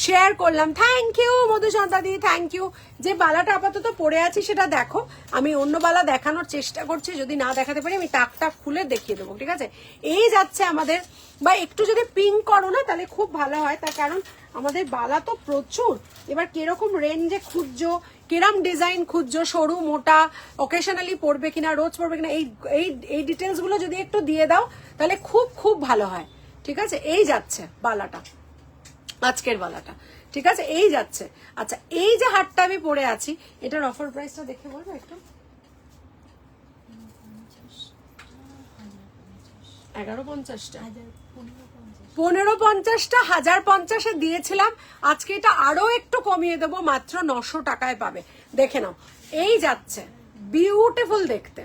শেয়ার করলাম, থ্যাংক ইউ মধুসন্তা দি, থ্যাংক ইউ। যে বালাটা আপাতত পরে আছি সেটা দেখো, আমি অন্য বালা দেখানোর চেষ্টা করছি, যদি না দেখাতে পারি আমি টাক খুলে দেখিয়ে দেবো, ঠিক আছে? এই যাচ্ছে আমাদের, বা একটু যদি পিঙ্ক করো না তাহলে খুব ভালো হয়, তার কারণ আমাদের বালা তো প্রচুর। এবার কিরকম রেঞ্জে খুঁজছো, কিরম ডিজাইন খুঁজছো, সরু মোটা, অকেশনালি পরবে কিনা, রোজ পরবে কিনা, এই ডিটেলস গুলো যদি একটু দিয়ে দাও তাহলে খুব খুব ভালো হয়, ঠিক আছে? এই যাচ্ছে বালাটা, আজকের বালাটা, ঠিক আছে? এই যাচ্ছে। আচ্ছা এই যে হারটা আমি পরে আছি, এটার অফার প্রাইসটা দেখে বলবো একটু। 1150টা 1550টা 1050-এ দিয়েছিলাম, আজকে এটা আরো একটু কমিয়ে দেবো, মাত্র 900 টাকায় পাবে। দেখে নাও এই যাচ্ছে, বিউটিফুল দেখতে,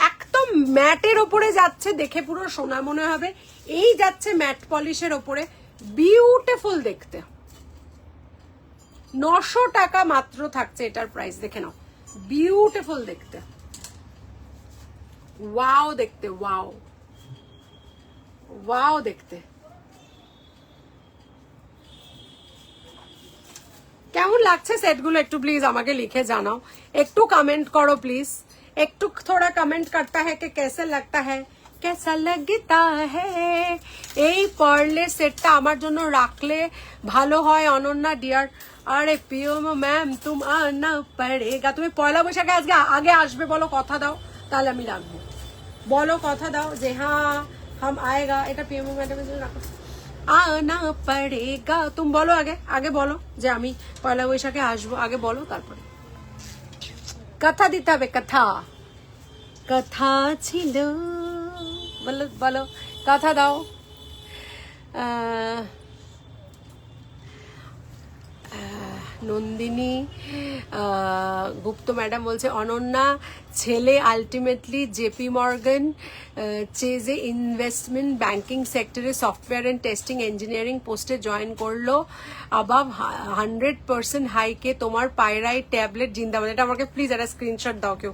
একদম ম্যাটের ওপরে যাচ্ছে, দেখে পুরো সোনা মনে হবে। এই যাচ্ছে ম্যাট পলিশের ওপরে, বিউটিফুল দেখতে। 900 টাকা মাত্র থাকছে এটার প্রাইস, দেখে নাও, বিউটিফুল দেখতে, ওয়াও দেখতে, ওয়াও ওয়াও দেখতে। কেমন লাগছে সেটগুলো একটু প্লিজ আমাকে লিখে জানাও, একটু কমেন্ট করো প্লিজ, একটু থোড়া কমেন্ট করতা হ্যায় কে কেসে লাগতা হ্যায়, কেসা লাগতা হ্যায়। এই পার্লের সেটটা আমার জন্য রাখলে ভালো হয় অনন্যা ডিয়ার। আরে পিওম ম্যাম তুম আনা পড়েগা। তুমি পয়লা বৈশাখে আগে আসবে বলো, কথা দাও, তাহলে আমি রাখবো। বলো কথা দাও যে হ্যাঁ হাম আয়েগা। এটা পিওম ম্যাডামের জন্য রাখো, আনা পড়েগা। তুমি বলো আগে বলো যে আমি পয়লা বৈশাখে আসবো, আগে বলো, তারপরে কথা দিতে হবে। কথা ছিল, বলো বলো, কথা দাও। নন্দিনী গুপ্ত ম্যাডাম বলছে অনন্যা ছেলে আলটিমেটলি জেপি মর্গান চেজে ইনভেস্টমেন্ট ব্যাংকিং সেক্টরে সফটওয়্যার অ্যান্ড টেস্টিং ইঞ্জিনিয়ারিং পোস্টে জয়েন করলো, আবাব 100% হাইকে তোমার পায়রাইট ট্যাবলেট জিন্দাবাদ। এটা আমাকে প্লিজ একটা স্ক্রিনশট দাও, কেউ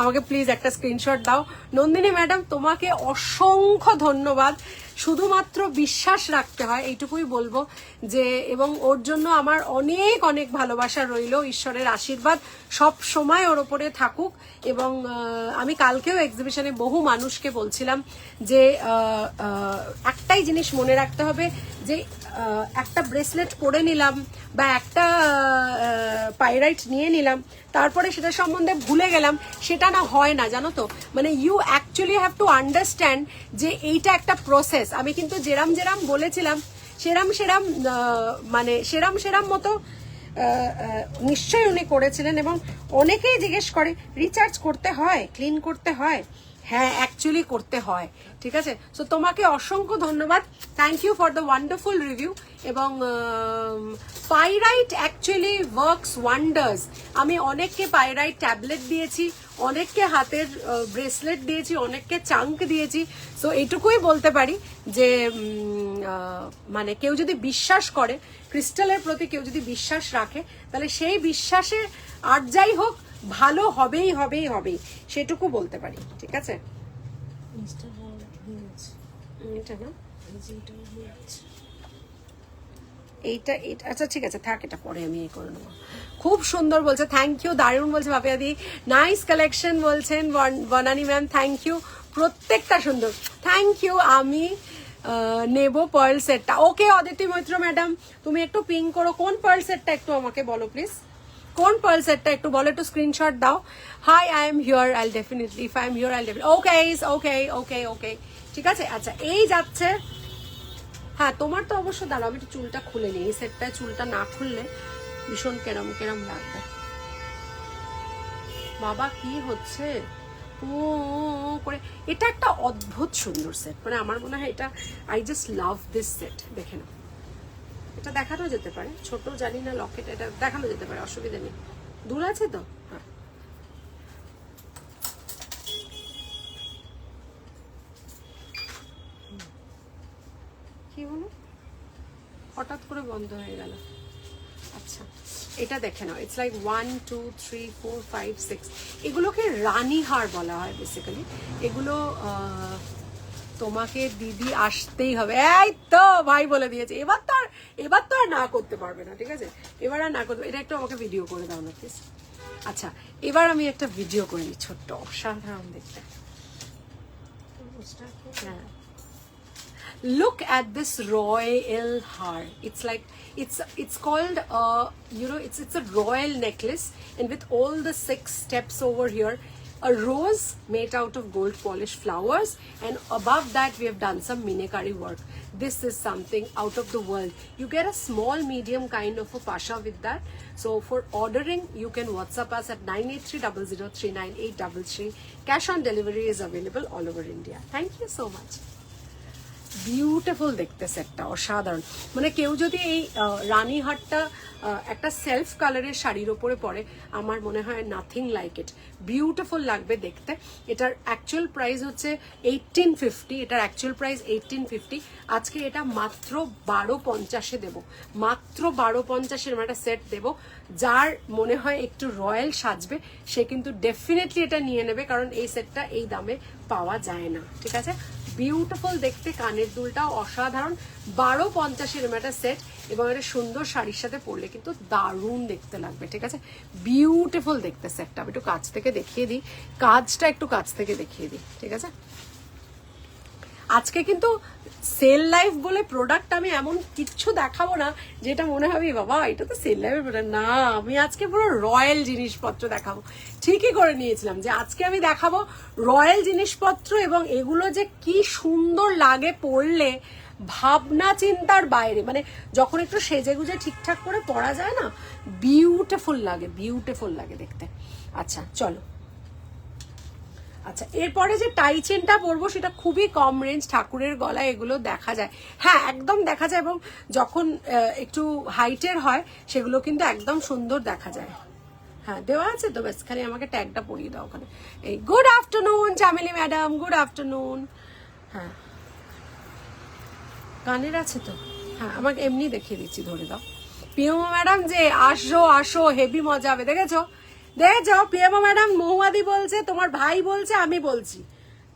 আমাকে প্লিজ একটা স্ক্রিনশট দাও। নন্দিনী ম্যাডাম তোমাকে অসংখ্য ধন্যবাদ। শুধুমাত্র বিশ্বাস রাখতে হয়, এইটুকুই বলবো যে, এবং ওর জন্য আমার অনেক অনেক ভালোবাসা রইল, ঈশ্বরের আশীর্বাদ সব সময় ওর ওপরে থাকুক। এবং আমি কালকেও এক্সিবিশনে বহু মানুষকে বলছিলাম যে একটাই জিনিস মনে রাখতে হবে, যে একটা ব্রেসলেট পরে নিলাম বা একটা পাইরাইট নিয়ে নিলাম, তারপরে সেটা সম্বন্ধে ভুলে গেলাম, সেটা না হয় না, জানো তো? মানে you actually have to understand যে এইটা একটা প্রসেস। আমি কিন্তু যেরাম বলেছিলাম সেরাম মানে সেরাম মতো নিশ্চয়ই উনি করেছিলেন। এবং অনেকেই জিজ্ঞেস করে রিচার্জ করতে হয়, ক্লিন করতে হয়। হ্যাঁ অ্যাকচুয়ালি করতে হয়, ঠিক আছে। সো তোমাকে অসংখ্য ধন্যবাদ, thank you for the wonderful review. এবং পাইরাইট অ্যাকচুয়ালি ওয়ার্কস ওয়ান্ডার্স। আমি অনেককে পাইরাইট ট্যাবলেট দিয়েছি, অনেককে হাতের ব্রেসলেট দিয়েছি, অনেককে চাঙ্ক দিয়েছি। সো এইটুকুই বলতে পারি যে মানে কেউ যদি বিশ্বাস করে ক্রিস্টালের প্রতি, কেউ যদি বিশ্বাস রাখে, তাহলে সেই বিশ্বাসে আর যাই হোক ভালো হবেই হবেই হবেই, সেটুকু বলতে পারি, ঠিক আছে। এটা না এইটা এটা আচ্ছা ঠিক আছে থাক, এটা পরে আমি এই করে নেবো। খুব সুন্দর বলছে, থ্যাংক ইউ, দারুণ বলছে ভাপিয়াদি, নাইস কালেকশন বলছেন বনানী ম্যাম, থ্যাংক ইউ, প্রত্যেকটা সুন্দর, থ্যাংক ইউ। আমি নেব পার্ল সেটটা। ওকে অদিতি মৈত্র ম্যাডাম, তুমি একটু পিং করো, কোন পার্ল সেটটা একটু আমাকে বলো প্লিজ, কোন পার্ল সেটটা একটু বলো, একটু স্ক্রিনশট দাও। Hi I am here, I definitely, if I am here I definitely, okay okay okay okay ঠিক আছে। আচ্ছা এই যাচ্ছে, হ্যাঁ তোমার তো অবশ্য দাঁড়াও, আমি একটু চুলটা খুলে নিই, এই সেটটায় চুলটা না খুললে ভীষণ কেরম কেরম লাগবে। বাবা কি হচ্ছে ও করে, এটা একটা অদ্ভুত সুন্দর সেট, মানে আমার মনে হয় এটা, I just love this set. দেখে নাও, এটা দেখানো যেতে পারে, ছোট জানি না লকেট, এটা দেখানো যেতে পারে, অসুবিধা নেই, দূর আছে তো। হ্যাঁ কি হলো, হঠাৎ করে বন্ধ হয়ে গেল। আচ্ছা এটা দেখে নাও, ইটস লাইক 1 2 3 4 5 6, এগুলোকে রানী হার বলা হয় বেসিক্যালি। এগুলো তোমাকে দিদি আসতেই হবে, এই তো ভাই বলে দিয়েছে, এবার তো আর না করতে পারবে না, ঠিক আছে, এবার আর না করতে। এটা একটু আমাকে ভিডিও করে দাও না প্লিজ। আচ্ছা এবার আমি একটা ভিডিও করে নিই, ছোট্ট অসাধারণ দেখতে। হ্যাঁ look at this royal har, it's like it's called you know, it's a royal necklace, and with all the 6 steps over here, a rose made out of gold polished flowers, and above that we have done some minekari work. This is something out of the world. You get a small medium kind of a pasha with that. So for ordering you can WhatsApp us at 9830039833. Cash on delivery is available all over India. Thank you so much. Beautiful দেখতে সেটটা, অসাধারণ। মানে কেউ যদি এই রানীহাটটা একটা self কালারের শাড়ির ওপরে পরে, আমার মনে হয় নাথিং লাইক ইট, বিউটিফুল লাগবে দেখতে। এটার অ্যাকচুয়াল প্রাইস হচ্ছে 1850, এটার অ্যাকচুয়াল প্রাইস 1850। আজকে এটা মাত্র 1250-এ দেবো, মাত্র 1250-এর একটা সেট দেবো। যার মনে হয় একটু রয়্যাল সাজবে সে কিন্তু ডেফিনেটলি এটা নিয়ে নেবে, কারণ এই সেটটা এই দামে পাওয়া যায় না, ঠিক আছে। বিউটিফুল দেখতে, কানের দুলটাও অসাধারণ, 1250-এর একটা সেট, এবং একটা সুন্দর শাড়ির সাথে পরলে কিন্তু দারুণ দেখতে লাগবে, ঠিক আছে। বিউটিফুল দেখতে সেটটা, আমি একটু কাছ থেকে দেখিয়ে দিই, কাজটা একটু কাছ থেকে দেখিয়ে দিই, ঠিক আছে। আজকে কিন্তু সেল লাইফ বলে প্রোডাক্ট আমি এমন কিচ্ছু দেখাবো না যেটা মনে হবে বাবা এটা তো সেল লাইফের প্রোডাক্ট, না আমি আজকে পুরো রয়্যাল জিনিসপত্র দেখাবো। ঠিকই করে নিয়েছিলাম যে আজকে আমি দেখাবো রয়্যাল জিনিসপত্র, এবং এগুলো যে কি সুন্দর লাগে পরলে, ভাবনা চিন্তার বাইরে, মানে যখন একটু সেজে গুজে ঠিকঠাক করে পরা যায় না, বিউটিফুল লাগে, বিউটিফুল লাগে দেখতে। আচ্ছা চলো, আচ্ছা এরপরে যে টাই চেনটা পরবো সেটা খুবই কম রেঞ্জ, ঠাকুরের গলায় এগুলো দেখা যায়, হ্যাঁ একদম দেখা যায়, এবং যখন একটু হাইটের হয় সেগুলো কিন্তু একদম সুন্দর দেখা যায়। হ্যাঁ দেওয়া আছে তো, ব্যাস খালি আমাকে ট্যাগটা পরিয়ে দাও ওখানে। এই গুড আফটারনুন চামেলি ম্যাডাম, গুড আফটারনুন। হ্যাঁ কানের আছে তো, হ্যাঁ আমাকে এমনি দেখিয়ে দিচ্ছি, ধরে দাও। পিএমও ম্যাডাম যে আসো আসো, হেভি মজা হবে, দেখেছো দেখেছো, পিএমও ম্যাডাম মহুয়াদি বলছে, তোমার ভাই বলছে, আমি বলছি,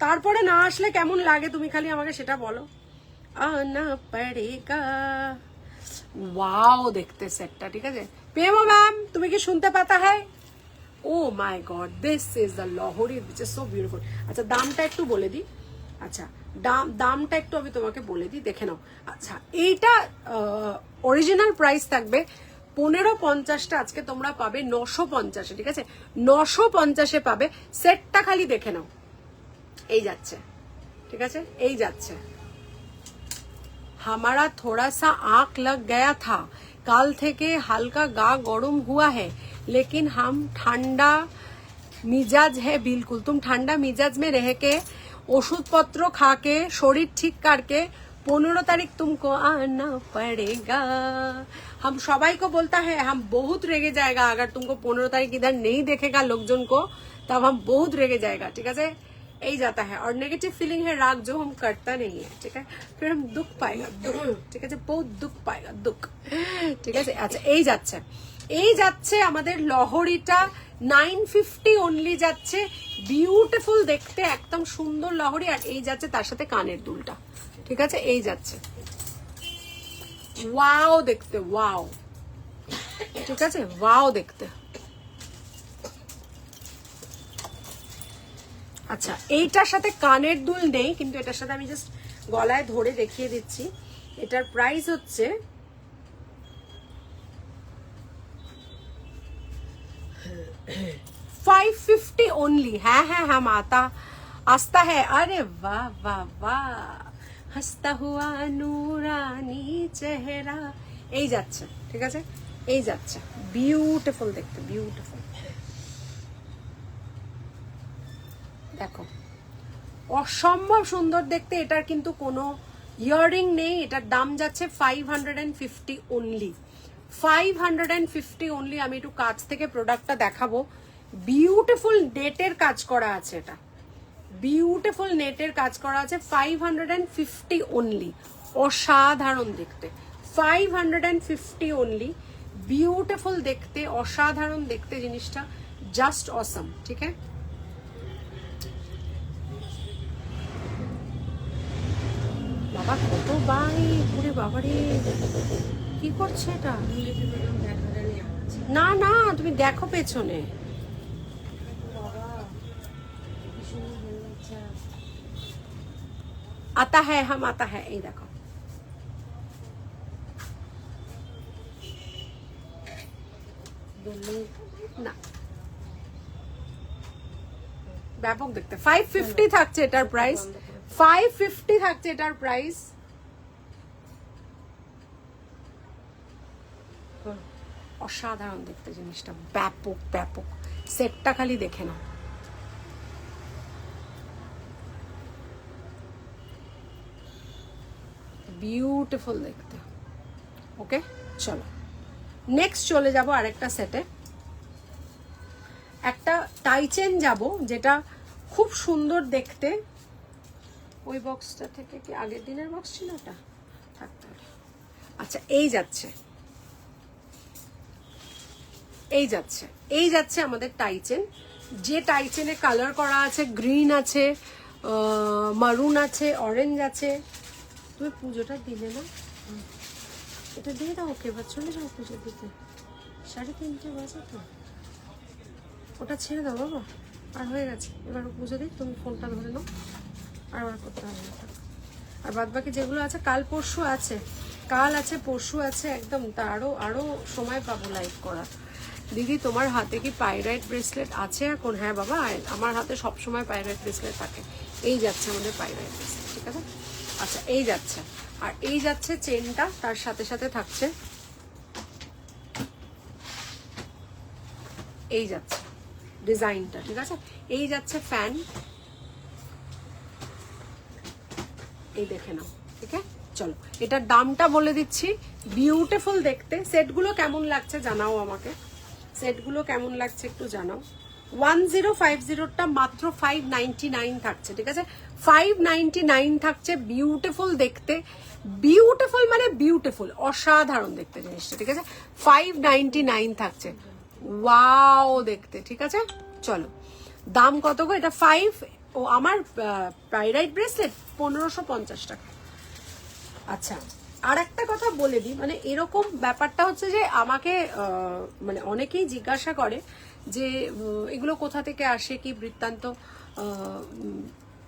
তারপরে না আসলে কেমন লাগে তুমি খালি আমাকে সেটা বলো। আনা পড়েগা, ওয়াও দেখতে সেটটা, ঠিক আছে। পিএমও ম্যাম তুমি কি শুনতে পাতা হয়? Oh my god, this is the লহরি which is so beautiful. আচ্ছা দামটা একটু বলে দিই, আচ্ছা দামটা একটু আমি তোমাকে বলে দিই, দেখে নাও। আচ্ছা এইটা অরিজিনাল প্রাইস থাকবে 1550, আজকে তোমরা পাবে 950-এ, ঠিক আছে, 950-এ পাবে। সেটটা খালি দেখে নাও, এই যাচ্ছে, ঠিক আছে, এই যাচ্ছে। हमारा थोड़ा सा आंख लग गया था, काल থেকে হালকা গা গরম हुआ है, लेकिन हम ठंडा मिजाज है बिल्कुल, तुम ठंडा मिजाज में रह के ओषुध पत्र खा के शरीर ठीक करके 15 तारीख तुमको आना पड़ेगा। हम सबाई को बोलता है हम बहुत रेगे जाएगा अगर तुमको 15 तारीख इधर नहीं देखेगा लोकजन को, तब हम बहुत रेगे जाएगा। ठीक है, यही जाता है। और नेगेटिव फीलिंग है राग जो हम करता नहीं है। ठीक है, फिर हम दुख पाएगा, दुख। ठीक है, बहुत दुख पाएगा, दुख। ঠিক আছে, আচ্ছা এই যাচ্ছে আমাদের লহরিটা 950 অনলি যাচ্ছে, বিউটিফুল দেখতে, একদম সুন্দর লহরি। আর এই যাচ্ছে তার সাথে কানের দুলটা। ঠিক আছে, এই যাচ্ছে, ওয়াও দেখতে, ওয়াও। ঠিক আছে, ওয়াও দেখতে। আচ্ছা, এইটার সাথে কানের দুল নেই, কিন্তু এটার সাথে আমি জাস্ট গলায় ধরে দেখিয়ে দিচ্ছি। এটার প্রাইস হচ্ছে 550 ओनली। হ্যাঁ হ্যাঁ হ্যাঁ মাতা আস্তা হ্যাঁ। আরে বাহ বাহ বাহ, হাসতা হুয়া নুরানি চেহারা। এই যাচ্ছে, ঠিক আছে, এই যাচ্ছে, বিউটিফুল দেখতে, বিউটিফুল। দেখো, অসম্ভব সুন্দর দেখতে। এটার কিন্তু কোনো ইয়াররিং নেই। এটার দাম যাচ্ছে 550 ওনলি, 550 ওনলি। আমি একটু কাছ থেকে প্রোডাক্টটা দেখাবো। বিউটিফুল নেটের কাজ করা আছে, এটা বিউটিফুল নেটের কাজ করা আছে। 550 ওনলি, অসাধারণ দেখতে। 550 ওনলি, বিউটিফুল দেখতে, অসাধারণ দেখতে জিনিসটা, জাস্ট অসম। ঠিক আছে, বাবা কত বাই, পুরে বাবারে কি করছে এটা? না না, তুমি দেখো পেছনে। आता है, हम आता है, এই দেখো। না, ব্যাপক দেখতে। 550 থাকছে এটার প্রাইস, 550 থাকছে এটার প্রাইস। অসাধারণ দেখতে জিনিসটা, ব্যাপক ব্যাপক। সেটটা খালি দেখে নাও। বিউটিফুল দেখতে। ওকে, চলো নেক্সট চলে যাব আরেকটা সেটে। একটা টাইচেন যাব, যেটা খুব সুন্দর দেখতে। ওই বক্সটা থেকে কি আগের দিনের বক্স ছিল ওটা? থাকতে হবে। আচ্ছা, এই যাচ্ছে, এই যাচ্ছে, এই যাচ্ছে আমাদের টাইচেন। যে টাইচেনে কালার করা আছে, গ্রিন আছে, মারুন আছে, অরেঞ্জ আছে। তুমি পুজোটা দিলে না, এটা দিয়ে দাও ওকে, এবার চলে যাও পুজো দিতে। 3:30 বাজে তো, ওটা ছেড়ে দাও বাবা, আর হয়ে গেছে। এবার পুজো দিই, তুমি ফোনটা ধরে নাও, আর করতে হবে না। আর বাদ বাকি যেগুলো আছে, কাল পরশু আছে, কাল আছে পরশু আছে, একদম তা আরো সময় পাবো লাইভ করার। দিদি তোমার হাতে কি পাইরাইট ব্রেসলেট আছে এখন? হ্যাঁ বাবা, আমার হাতে সবসময় পাইরাইট ব্রেসলেট থাকে। এই যাচ্ছে আমাদের পাইরাইট ব্রেসলেট। ঠিক আছে, আচ্ছা এই যাচ্ছে। আর এই যাচ্ছে চেনটা, তার সাথে সাথে থাকছে এই যাচ্ছে ডিজাইনটা। ঠিক আছে, এই যাচ্ছে ফ্যান, এই দেখে নাও। ঠিক আছে, চলো এটার দামটা বলে দিচ্ছি। বিউটিফুল দেখতে। সেটগুলো কেমন লাগছে জানাও আমাকে, সেটগুলো কেমন লাগছে একটু জানাও। 1050টা মাত্র 599 থাকছে। ঠিক আছে, 599 থাকছে। বিউটিফুল দেখতে, বিউটিফুল মানে বিউটিফুল, অসাধারণ দেখতে জিনিসটা। ঠিক আছে, 599 থাকছে, ওয়াও দেখতে। ঠিক আছে, চলো দাম কত গো? এটা 5, ও আমার পাইরাইট ব্রেসলেট 1550 টাকা। আচ্ছা, আর একটা কথা বলে দিই, মানে এরকম ব্যাপারটা হচ্ছে যে আমাকে মানে অনেকেই জিজ্ঞাসা করে যে এগুলো কোথা থেকে আসে, কি বৃত্তান্ত।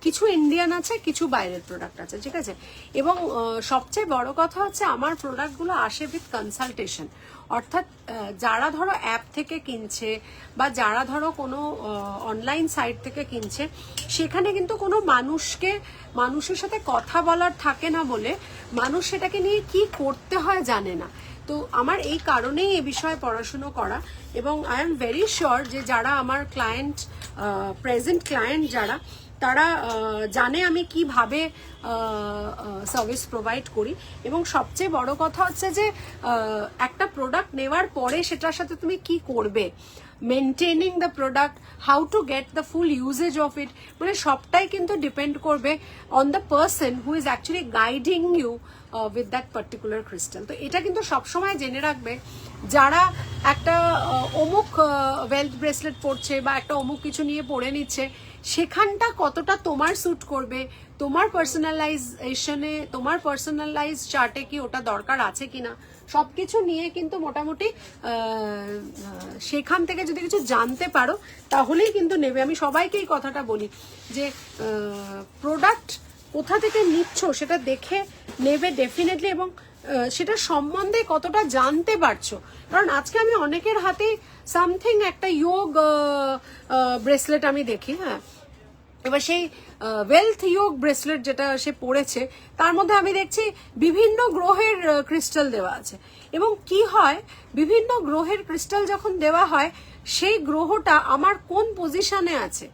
কিছু ইন্ডিয়ান আছে, কিছু বাইরের প্রোডাক্ট আছে। ঠিক আছে, এবং সবচেয়ে বড় কথা হচ্ছে আমার প্রোডাক্টগুলো আসে উইথ কনসালটেশন। অর্থাৎ যারা ধরো অ্যাপ থেকে কিনছে বা যারা ধরো কোনো অনলাইন সাইট থেকে কিনছে, সেখানে কিন্তু কোনো মানুষের সাথে কথা বলার থাকে না বলে মানুষ সেটাকে নিয়ে কি করতে হয় জানে না। তো আমার এই কারণেই এ বিষয়ে পড়াশুনো করা, এবং আই এম ভেরি শিওর যে যারা আমার ক্লায়েন্ট, প্রেজেন্ট ক্লায়েন্ট যারা, তারা জানে আমি কিভাবে সার্ভিস প্রোভাইড করি। এবং সবচেয়ে বড় কথা হচ্ছে যে একটা প্রোডাক্ট নেওয়ার পরে সেটার সাথে তুমি কি করবে, maintaining the product, how to get the full usage of it, মানে সবটাই কিন্তু ডিপেন্ড করবে on the person who is actually guiding you with that particular crystal. তো এটা কিন্তু সবসময় জেনে রাখবে যারা একটা অমুক ওয়েলথ ব্রেসলেট পরছে বা একটা অমুক কিছু নিয়ে পরে নিচ্ছে, সেখানটা কতটা তোমার স্যুট করবে, তোমার পার্সোনালাইজেশনে, তোমার পার্সোনালাইজ চার্টে কি ওটা দরকার আছে কিনা, সবকিছু নিয়ে কিন্তু মোটামুটি সেখান থেকে যদি কিছু জানতে পারো তাহলেই কিন্তু নেবে। আমি সবাইকে এই কথাটা বলি যে প্রোডাক্ট কোথা থেকে নিচ্ছ সেটা দেখে নেবে ডেফিনেটলি, এবং সেটা সম্বন্ধে কতটা জানতে পারছো। কারণ আজকে আমি অনেকের হাতে সামথিং একটা যোগ ব্রেসলেট আমি দেখি, হ্যাঁ, এবার সেই ওয়েলথ যোগ ব্রেসলেট যেটা সে পড়েছে তার মধ্যে আমি দেখছি বিভিন্ন গ্রহের ক্রিস্টাল দেওয়া আছে। এবং কি হয়, বিভিন্ন গ্রহের ক্রিস্টাল যখন দেওয়া হয়, সেই গ্রহটা আমার কোন পজিশনে আছে,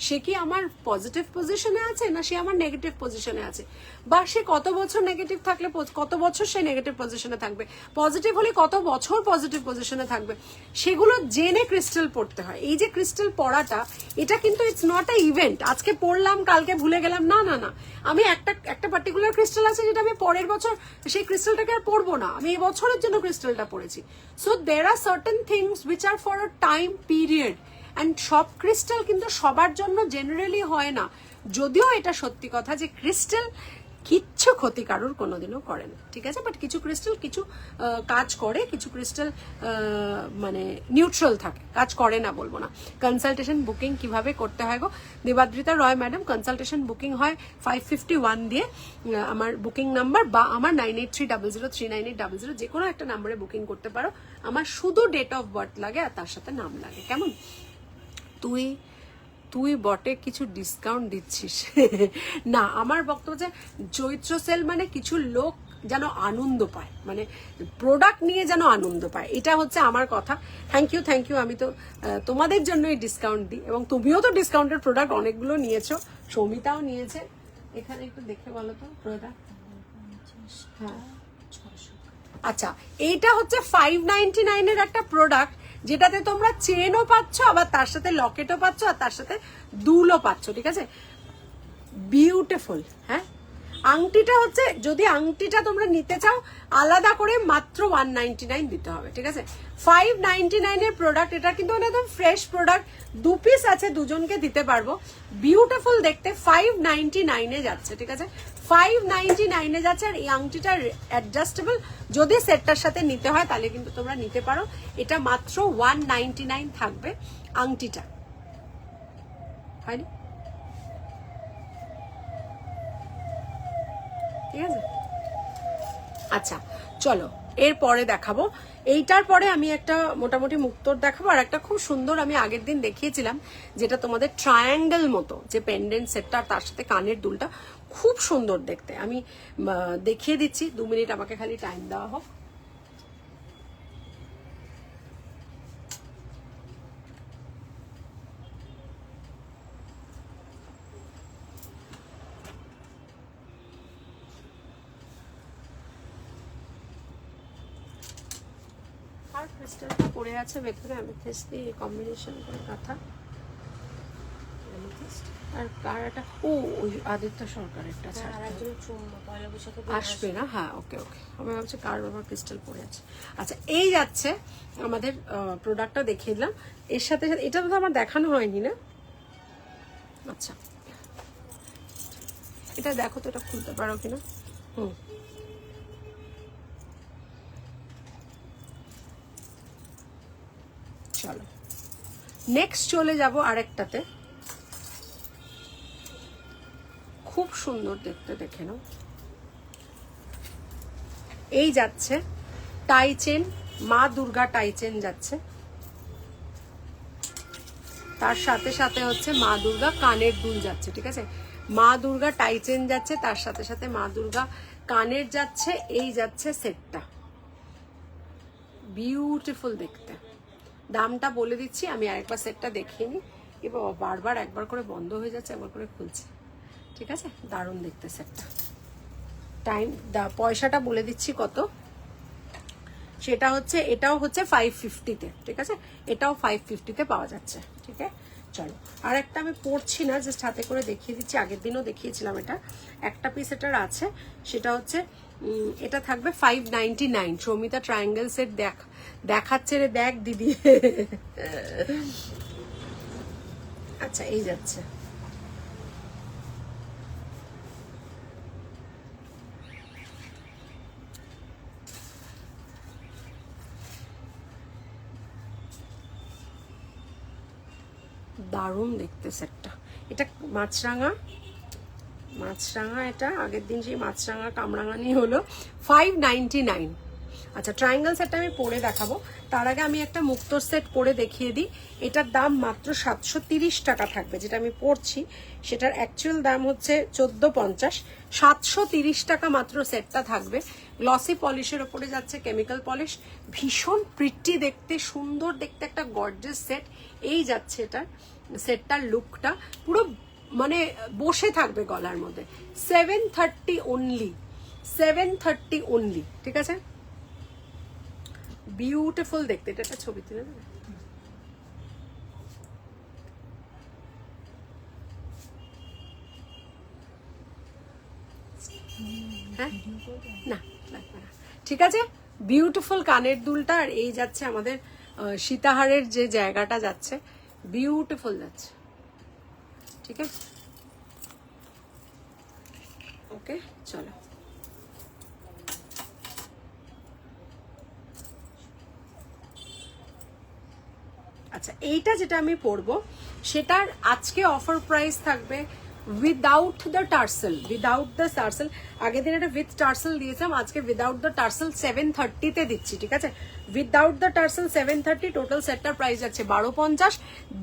সে কি আমার পজিটিভ পজিশনে আছে না সে আমার নেগেটিভ পজিশনে আছে, বা সে কত বছর নেগেটিভ থাকলে কত বছর সে নেগেটিভ পজিশনে থাকবে, পজিটিভ হলে কত বছর পজিটিভ পজিশনে থাকবে, সেগুলো জেনে ক্রিস্টাল পড়তে হয়। এই যে ক্রিস্টাল পড়াটা, এটা কিন্তু ইটস নট আ ইভেন্ট, আজকে পড়লাম কালকে ভুলে গেলাম, না না না। আমি একটা পার্টিকুলার ক্রিস্টাল আছে যেটা আমি পরের বছর সেই ক্রিস্টালটাকে আর পড়বো না, আমি এই বছরের জন্য ক্রিস্টালটা পড়েছি। So there are certain things which are for a time period, and সব ক্রিস্টাল কিন্তু সবার জন্য জেনারেলি হয় না। যদিও এটা সত্যি কথা যে ক্রিস্টাল কিচ্ছু ক্ষতি কারোর কোনোদিনও করে না, ঠিক আছে, বাট কিছু ক্রিস্টাল কিছু কাজ করে, কিছু ক্রিস্টাল মানে নিউট্রাল থাকে, কাজ করে না বলবো না। কনসালটেশন বুকিং কিভাবে করতে হয় গো, দেবাদ্রিতা রয় ম্যাডাম, কনসালটেশন বুকিং হয় 551 দিয়ে, আমার বুকিং নাম্বার বা আমার 9830039800 যে কোনো একটা নাম্বারে বুকিং করতে পারো। আমার শুধু ডেট অফ বার্থ লাগে আর তার সাথে নাম লাগে, কেমন? তুই বটে কিছু ডিসকাউন্ট দিচ্ছিস না, আমার বক্তব্য যে চৈত্র সেল মানে কিছু লোক যেন আনন্দ পায়, মানে প্রোডাক্ট নিয়ে যেন আনন্দ পায়, এটা হচ্ছে আমার কথা। থ্যাংক ইউ, আমি তো তোমাদের জন্যই ডিসকাউন্ট দিই, এবং তুমিও তো ডিসকাউন্টের প্রোডাক্ট অনেকগুলো নিয়েছো, সৌমিতাও নিয়েছে। এখানে একটু দেখে বলো তো প্রোডাক্ট, হ্যাঁ আচ্ছা, এইটা হচ্ছে 599 এর একটা প্রোডাক্ট, যেটাতে তোমরা চেনও পাচ্ছ, আবার তার সাথে লকেটও পাচ্ছ, আর তার সাথে দুলও পাচ্ছ, ঠিক আছে, বিউটিফুল। হ্যাঁ, আংটিটা হচ্ছে, যদি আংটিটা তোমরা নিতে চাও আলাদা করে মাত্র 199 দিতে হবে, ঠিক আছে। 599 এর প্রোডাক্ট, এটা কিন্তু একদম ফ্রেশ প্রোডাক্ট, 2 পিস আছে, দুজনকে দিতে পারবো, বিউটিফুল দেখতে, 599 এ যাচ্ছে, ঠিক আছে, 599 এ যাচ্ছে। আর এই আংটিটা অ্যাডজাস্টেবল, যদি সেটটার সাথে নিতে হয় তাহলে কিন্তু তোমরা নিতে পারো, এটা মাত্র 199 থাকবে আংটিটা, হয়নি? ঠিক আছে, আচ্ছা চলো এরপরে দেখাবো। এইটার পরে আমি একটা মোটামুটি মুক্তোর দেখাবো, আর একটা খুব সুন্দর আমি আগের দিন দেখিয়েছিলাম, যেটা তোমাদের ট্রায়াঙ্গেল মতো যে পেন্ডেন্ট সেটটা, তার সাথে কানের দুলটা খুব সুন্দর দেখতে। আমি দেখিয়ে দিচ্ছি, 2 মিনিট আমাকে খালি টাইম দেওয়া হোক। আর ক্রিস্টালটা পড়ে আছে ভেতরে, অ্যামেথিস্ট দিয়ে কম্বিনেশন করে কাঁথা, আর কার একটা ওই আদিত্য সরকারেরটা আসবে না, হ্যাঁ ওকে আমি ভাবছি কার বাবা ক্রিস্টাল পড়ে আছে। আচ্ছা, এই যাচ্ছে আমাদের প্রোডাক্টটা দেখিয়ে দিলাম, এর সাথে সাথে এটা তো আমার দেখানো হয়নি না। আচ্ছা, এটা দেখো তো, এটা খুলতে পারো কিনা। চলো নেক্সট চলে যাব আরেকটাতে, খুব সুন্দর দেখতে, দেখে নাও। এই যাচ্ছে টাই চেন, মা দুর্গা টাই চেন যাচ্ছে, তার সাথে সাথে হচ্ছে মা দুর্গা কানের দুল যাচ্ছে, ঠিক আছে, মা দুর্গা টাই চেন যাচ্ছে, তার সাথে সাথে মা দুর্গা কানের যাচ্ছে, এই যাচ্ছে সেটটা, বিউটিফুল দেখতে। দামটা বলে দিচ্ছি, আমি আরেকবার সেটটা দেখিয়ে নিই। এ বাবা, বারবার একবার করে বন্ধ হয়ে যাচ্ছে, একবার করে খুলছে। ঠিক আছে, দারুণ দেখতে সেটটা। পয়সাটা বলে দিচ্ছি কত, সেটা হচ্ছে, এটাও হচ্ছে 550-তে, ঠিক আছে, এটাও 550-তে পাওয়া যাচ্ছে। ঠিক আছে, চলো আর একটা আমি পড়ছি না, জাস্ট হাতে করে দেখিয়ে দিচ্ছি। আগের দিনও দেখিয়েছিলাম, এটা একটা পিস এটার আছে, সেটা হচ্ছে এটা থাকবে 599। সৌমিতা ট্রায়াঙ্গেল সেট দেখাচ্ছে রে, দেখ দিদি। আচ্ছা, এই যাচ্ছে। দারুণ দেখতে সেটটা। এটা মাছরাঙা, এটা আগের দিন যে মাছরাঙা কামরাঙানি হলো 599। আচ্ছা, ট্রায়াঙ্গেল সেটটা আমি পরে দেখাবো, তার আগে আমি একটা মুক্তোর সেট পরে দেখিয়ে দিই। এটার দাম মাত্র 730 টাকা থাকবে, যেটা আমি পরছি সেটার অ্যাকচুয়াল দাম হচ্ছে 1450। 730 টাকা মাত্র সেটটা থাকবে। গ্লসি পলিশের ওপরে যাচ্ছে, কেমিক্যাল পলিশ, ভীষণ প্রিটি দেখতে, সুন্দর দেখতে একটা গর্জিয়াস সেট। এই যাচ্ছে এটার সেটটার লুকটা, পুরো মানে বসে থাকবে গলার মধ্যে। 730 অনলি, 730 অনলি। ঠিক আছে, বিউটিফুল দেখতে। এটা একটা ছবি তুলে দেবে? হ্যাঁ, না লাগবে না। ঠিক আছে, বিউটিফুল কানের দুলটা। আর এই যাচ্ছে আমাদের সীতাহারের যে জায়গাটা যাচ্ছে, বিউটিফুল যাচ্ছে। ঠিক আছে, ওকে, চলো। আচ্ছা, এইটা যেটা আমি পরবো সেটার আজকে অফার প্রাইস থাকবে উইদাউট দ্য টার্সেল, আগের দিন এটা উইথ টার্সেল দিয়েছিলাম, আজকে উইদাউট দ্য টার্সেল 730-তে দিচ্ছি। ঠিক আছে, উইদাউট দ্য টার্সেল 730। টোটাল সেটটার প্রাইস যাচ্ছে 1250।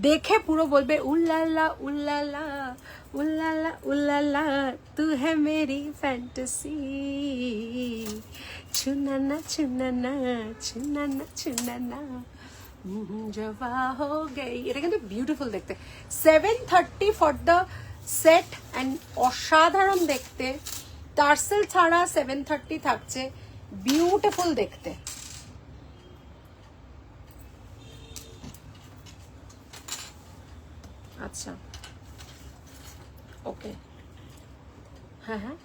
দেখে পুরো বলবে উল্লালা উল্লালা উল্লালা উল্লালা তু হ্যাঁ মেরি ফ্যান্টাসি, ছুনানা ছুনানা ছুনানা ছুনানা জবা হো গই। এটা কিন্তু বিউটিফুল দেখতে। 730 ফর দ্য সেট অ্যান্ড অসাধারণ দেখতে। টার্সেল ছাড়া 730 থাকছে, বিউটিফুল দেখতে। আচ্ছা, ওকে, হ্যাঁ হ্যাঁ।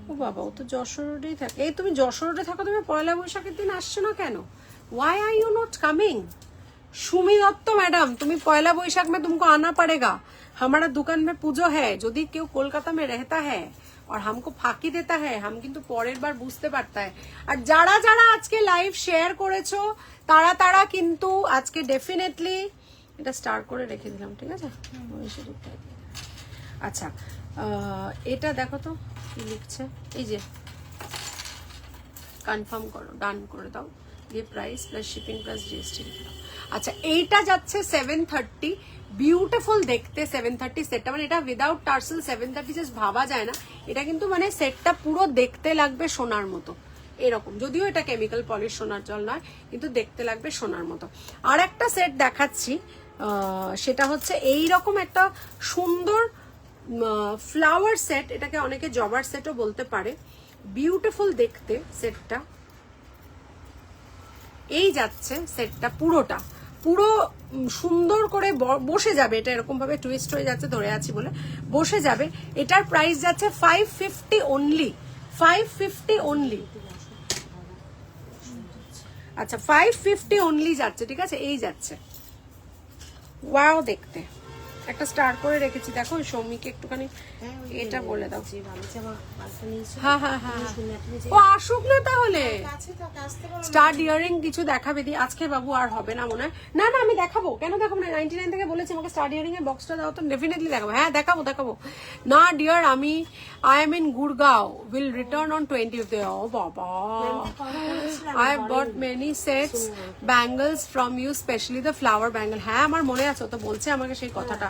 ও বাবা, ও তো যশোর রোডেই থাকে। এই তুমি যশোর রোডে থাকো, তুমি পয়লা বৈশাখের দিন আসছো না কেন? Why are you not coming? Sumi Dutta madam, তুমি পয়লা বৈशाख में तुमको आना पड़ेगा। हमारा दुकान में पूजो है। যদি কেউ কলকাতা में रहता है और हमको ফাঁকি देता है, हम কিন্তু পরের বার বুঝতে পারতা है। আর যারা যারা আজকে লাইভ শেয়ার করেছো তারা তারা কিন্তু আজকে ডেফিনেটলি এটা স্টার করে রেখে দিলাম। ঠিক আছে, আচ্ছা, এটা দেখো তো কি লিখছে। এই যে কনফার্ম করো, ডান করে দাও, দিয়ে price plus shipping plus GST লিখে দাও। আচ্ছা, এইটা যাচ্ছে 730। বিউটিফুল দেখতে 730 সেটটা, মানে এটা উইদাউট টার্সেল 730 জাস্ট ভাবা যায় না। এটা কিন্তু মানে সেটটা পুরো দেখতে লাগবে সোনার মতো এরকম, যদিও এটা কেমিক্যাল পলিশ সোনার জল নয়, কিন্তু দেখতে লাগবে সোনার মতো। আর একটা সেট দেখাচ্ছি, সেটা হচ্ছে এইরকম একটা সুন্দর ফ্লাওয়ার সেট। এটাকে অনেকে জবার সেটও বলতে পারে। বিউটিফুল দেখতে সেটটা। এই যাচ্ছে সেটটা, পুরোটা পুরো সুন্দর করে বসে যাবে। এটা এরকম ভাবে টুইস্ট হয়ে যাচ্ছে, ধরে আছি বলে বসে যাবে। এটার প্রাইস যাচ্ছে 550 অনলি, 550 অনলি। আচ্ছা, 550 অনলি যাচ্ছে। ঠিক আছে, এই যাচ্ছে। ওয়াও দেখতে, একটা স্টার করে রেখেছি দেখো। সৌমিকে একটুখানি এটা বলে দাও। হ্যাঁ হ্যাঁ হ্যাঁ, ও আসুক না তাহলে। স্টার ইয়ারিং কিছু দেখাবে দি আজকে বাবু, আর হবে না মনে হয়। না না, আমি দেখাবো, কেন দেখাবো না? 99 থেকে বলেছি আমাকে স্টার ইয়ারিং এর বক্সটা দাও, তো ডেফিনেটলি দেখাবো। হ্যাঁ দেখাবো দেখাবো। না dear, I am in Gurgaon, will return on 20th। ও বাবা, I have bought many sets bangles from you, especially the flower bangle. হ্যাঁ আমার মনে আছে, তো বলছে আমাকে সেই কথাটা।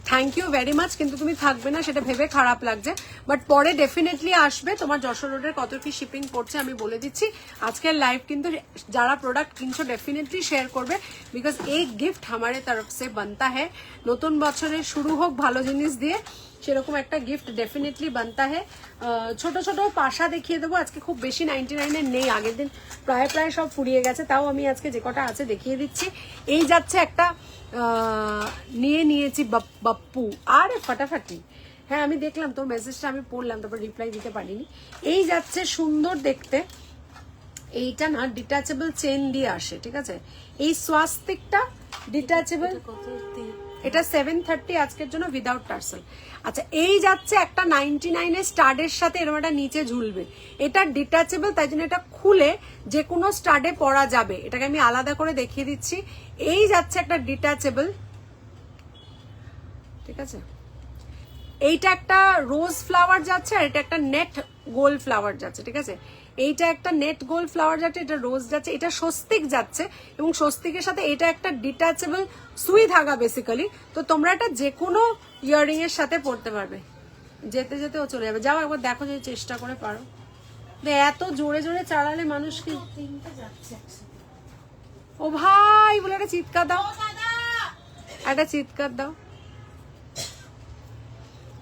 থ্যাংক ইউ ভেরি মাচ, কিন্তু তুমি থাকবে না সেটা ভেবে খারাপ লাগছে, বাট পরে ডেফিনেটলি আসবে। তোমার যশোর রোডের কত কি শিপিং পড়ছে আমি বলে দিচ্ছি। আজকের লাইভ কিন্তু যারা প্রোডাক্ট কিনছো ডেফিনেটলি শেয়ার করবে, বিকজ এই গিফট हमारे तरफ से बनता है। নতুন বছরের শুরু হোক ভালো জিনিস দিয়ে, সেরকম একটা গিফট ডেফিনেটলি বানতা है। ছোট ছোট পাশা দেখিয়ে দেবো আজকে, খুব বেশি 99 নেই, আগের দিন প্রায় সব ফুরিয়ে গেছে, তাও আমি আজকে যে কটা আছে দেখিয়ে দিচ্ছি। এই যাচ্ছে একটা নিয়েছি বাপ্পু, আরে ফাটাফাটি। হ্যাঁ আমি দেখলাম তোর মেসেজটা, আমি পড়লাম, তারপর রিপ্লাই দিতে পারিনি। এই যাচ্ছে সুন্দর দেখতে, এইটা না ডিটাচেবল চেন দিয়ে আসে, ঠিক আছে। এই স্বাস্তিকটা ডিটাচেবল, এটা 730 আজকের জন্য উইদাউট টার্সেল। আচ্ছা এই যাচ্ছে একটা 99 এর স্টাডের সাথে এরকম একটা নিচে ঝুলবে, এটা ডিটাচেবল, তাই জন্য এটা খুলে যে কোনো স্টাডে পরা যাবে। এটাকে আমি আলাদা করে দেখিয়ে দিচ্ছি। এই যাচ্ছে একটা ডিটাচেবল, ঠিক আছে। এইটা একটা রোজ ফ্লাওয়ার যাচ্ছে, আর এটা একটা নেট গোল্ড ফ্লাওয়ার যাচ্ছে, ঠিক আছে। এইটা একটা নেট গোল্ড ফ্লাওয়ার যাচ্ছে, এটা রোজ যাচ্ছে, এটা স্বস্তিক যাচ্ছে, এবং স্বস্তিকের সাথে এটা একটা ডিটাচেবল সুই ধাগা বেসিক্যালি। তো তোমরা এটা যে কোনো ইয়াররিং এর সাথে পরতে পারবে, যেতে যেতে ও চলে যাবে। যাও একবার দেখো যদি চেষ্টা করে পারো। এত জোরে জোরে চালালে মানুষ কি, ও ভাই বলে একটা চিৎকার দাও, একটা চিৎকার দাও।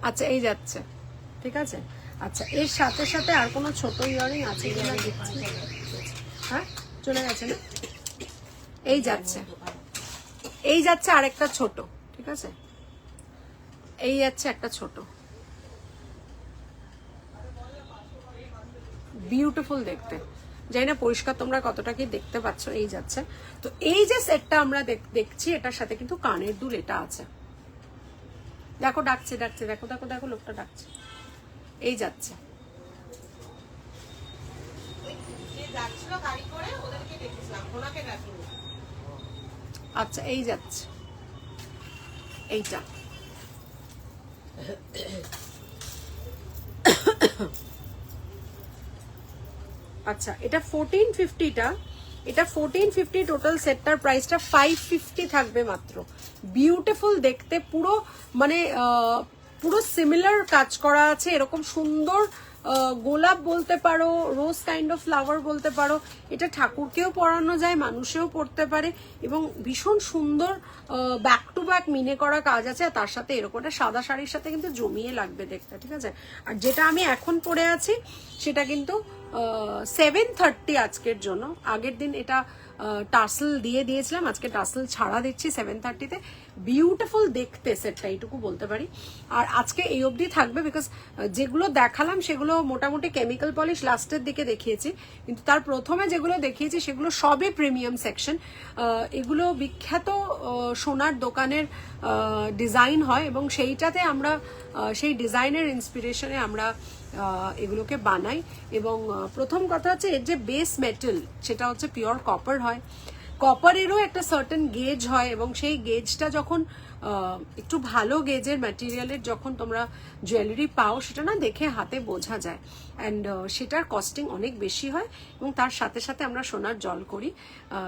আচ্ছা এই যাচ্ছে, ঠিক আছে। আচ্ছা এর সাথে সাথে আর কোনো ছোট ইয়ারিং আছে কিনা দেখছি। হ্যাঁ চলে গেছে না, এই যাচ্ছে, এই যাচ্ছে আরেকটা ছোট, ঠিক আছে। এই যাচ্ছে একটা ছোট, বিউটিফুল দেখতে, জানি না পরিষ্কার তোমরা কতটা কি দেখতে পাচ্ছ। এই যাচ্ছে, তো এই যে সেটটা আমরা দেখছি এটার সাথে কিন্তু কানের দুল এটা আছে। দেখো ডাকছে, দেখো দেখো দেখো লোকটা ডাকছে। এই যাচ্ছে, আচ্ছা এই যাচ্ছে এইটা, আচ্ছা এটা 1450টা, এটা 1450 টোটাল সেটটার প্রাইসটা 550 থাকবে মাত্র। বিউটিফুল দেখতে, পুরো মানে পুরো সিমিলার কাজ করা আছে, এরকম সুন্দর গোলাপ বলতে পারো, রোজ কাইন্ড অফ ফ্লাওয়ার বলতে পারো। এটা ঠাকুরকেও পরানো যায়, মানুষেও পরতে পারে, এবং ভীষণ সুন্দর ব্যাক টু ব্যাক মিনে করা কাজ আছে। আর তার সাথে এরকম একটা সাদা শাড়ির সাথে কিন্তু জমিয়ে লাগবে দেখতে, ঠিক আছে। আর যেটা আমি এখন পরে আছি সেটা কিন্তু 730 আজকের জন্য। আগের দিন এটা টাসেল দিয়েছিলাম, আজকে টাসেল ছাড়া দিচ্ছি 730-তে। বিউটিফুল দেখতে সেটটা, এইটুকু বলতে পারি। আর আজকে এই অবধি থাকবে, বিকজ যেগুলো দেখালাম সেগুলো মোটামুটি কেমিক্যাল পলিশ লাস্টের দিকে দেখিয়েছি, কিন্তু তার প্রথমে যেগুলো দেখিয়েছি সেগুলো সবই প্রিমিয়াম সেকশন। এগুলো বিখ্যাত সোনার দোকানের ডিজাইন হয়, এবং সেইটাতে আমরা সেই ডিজাইনের ইন্সপিরেশনে আমরা এগুলোকে বানাই। এবং প্রথম কথা হচ্ছে এর যে বেস মেটেল সেটা হচ্ছে পিওর কপার হয়। কপারেরও একটা সার্টেন গেজ হয়, এবং সেই গেজটা যখন একটু ভালো গেজের ম্যাটেরিয়ালের যখন তোমরা জুয়েলারি পাও, সেটা না দেখে হাতে বোঝা যায়, অ্যান্ড সেটার কস্টিং অনেক বেশি হয়। এবং তার সাথে সাথে আমরা সোনার জল করি।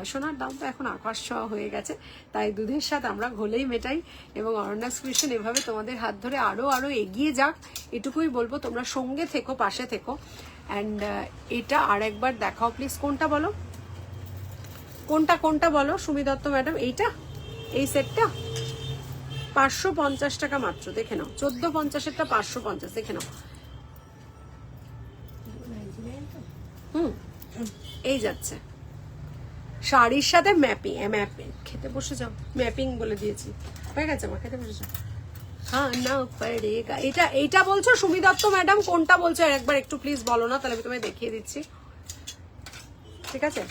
সোনার দাম তো এখন আকাশ ছোঁয়া হয়ে গেছে, তাই দুধের সাথে আমরা ঘোলেই মেটাই। এবং অরণ্যাস ক্রিয়েশন এভাবে তোমাদের হাত ধরে আরো এগিয়ে যাক, এটুকুই বলবো। তোমরা সঙ্গে থেকো, পাশে থেকো। অ্যান্ড এটা আর একবার দেখাও প্লিজ। কোনটা বলো, কোনটা বলো সুমি দত্ত ম্যাডাম? এইটা, এই সেটটা 550 টাকা মাত্র, দেখে নাও। 1450-এরটা 550, দেখে নাও। এই যাচ্ছে শাড়ির সাথে ম্যাপিং, খেতে বসে যাও, ম্যাপিং বলে দিয়েছি, হয়ে গেছে মা, খেতে বসে যাও। হ্যাঁ না পড়েগা, এইটা বলছো সুমি দত্ত ম্যাডাম? কোনটা বলছো একবার একটু প্লিজ বলো না, তাহলে আমি তোমায় দেখিয়ে দিচ্ছি, ঠিক আছে।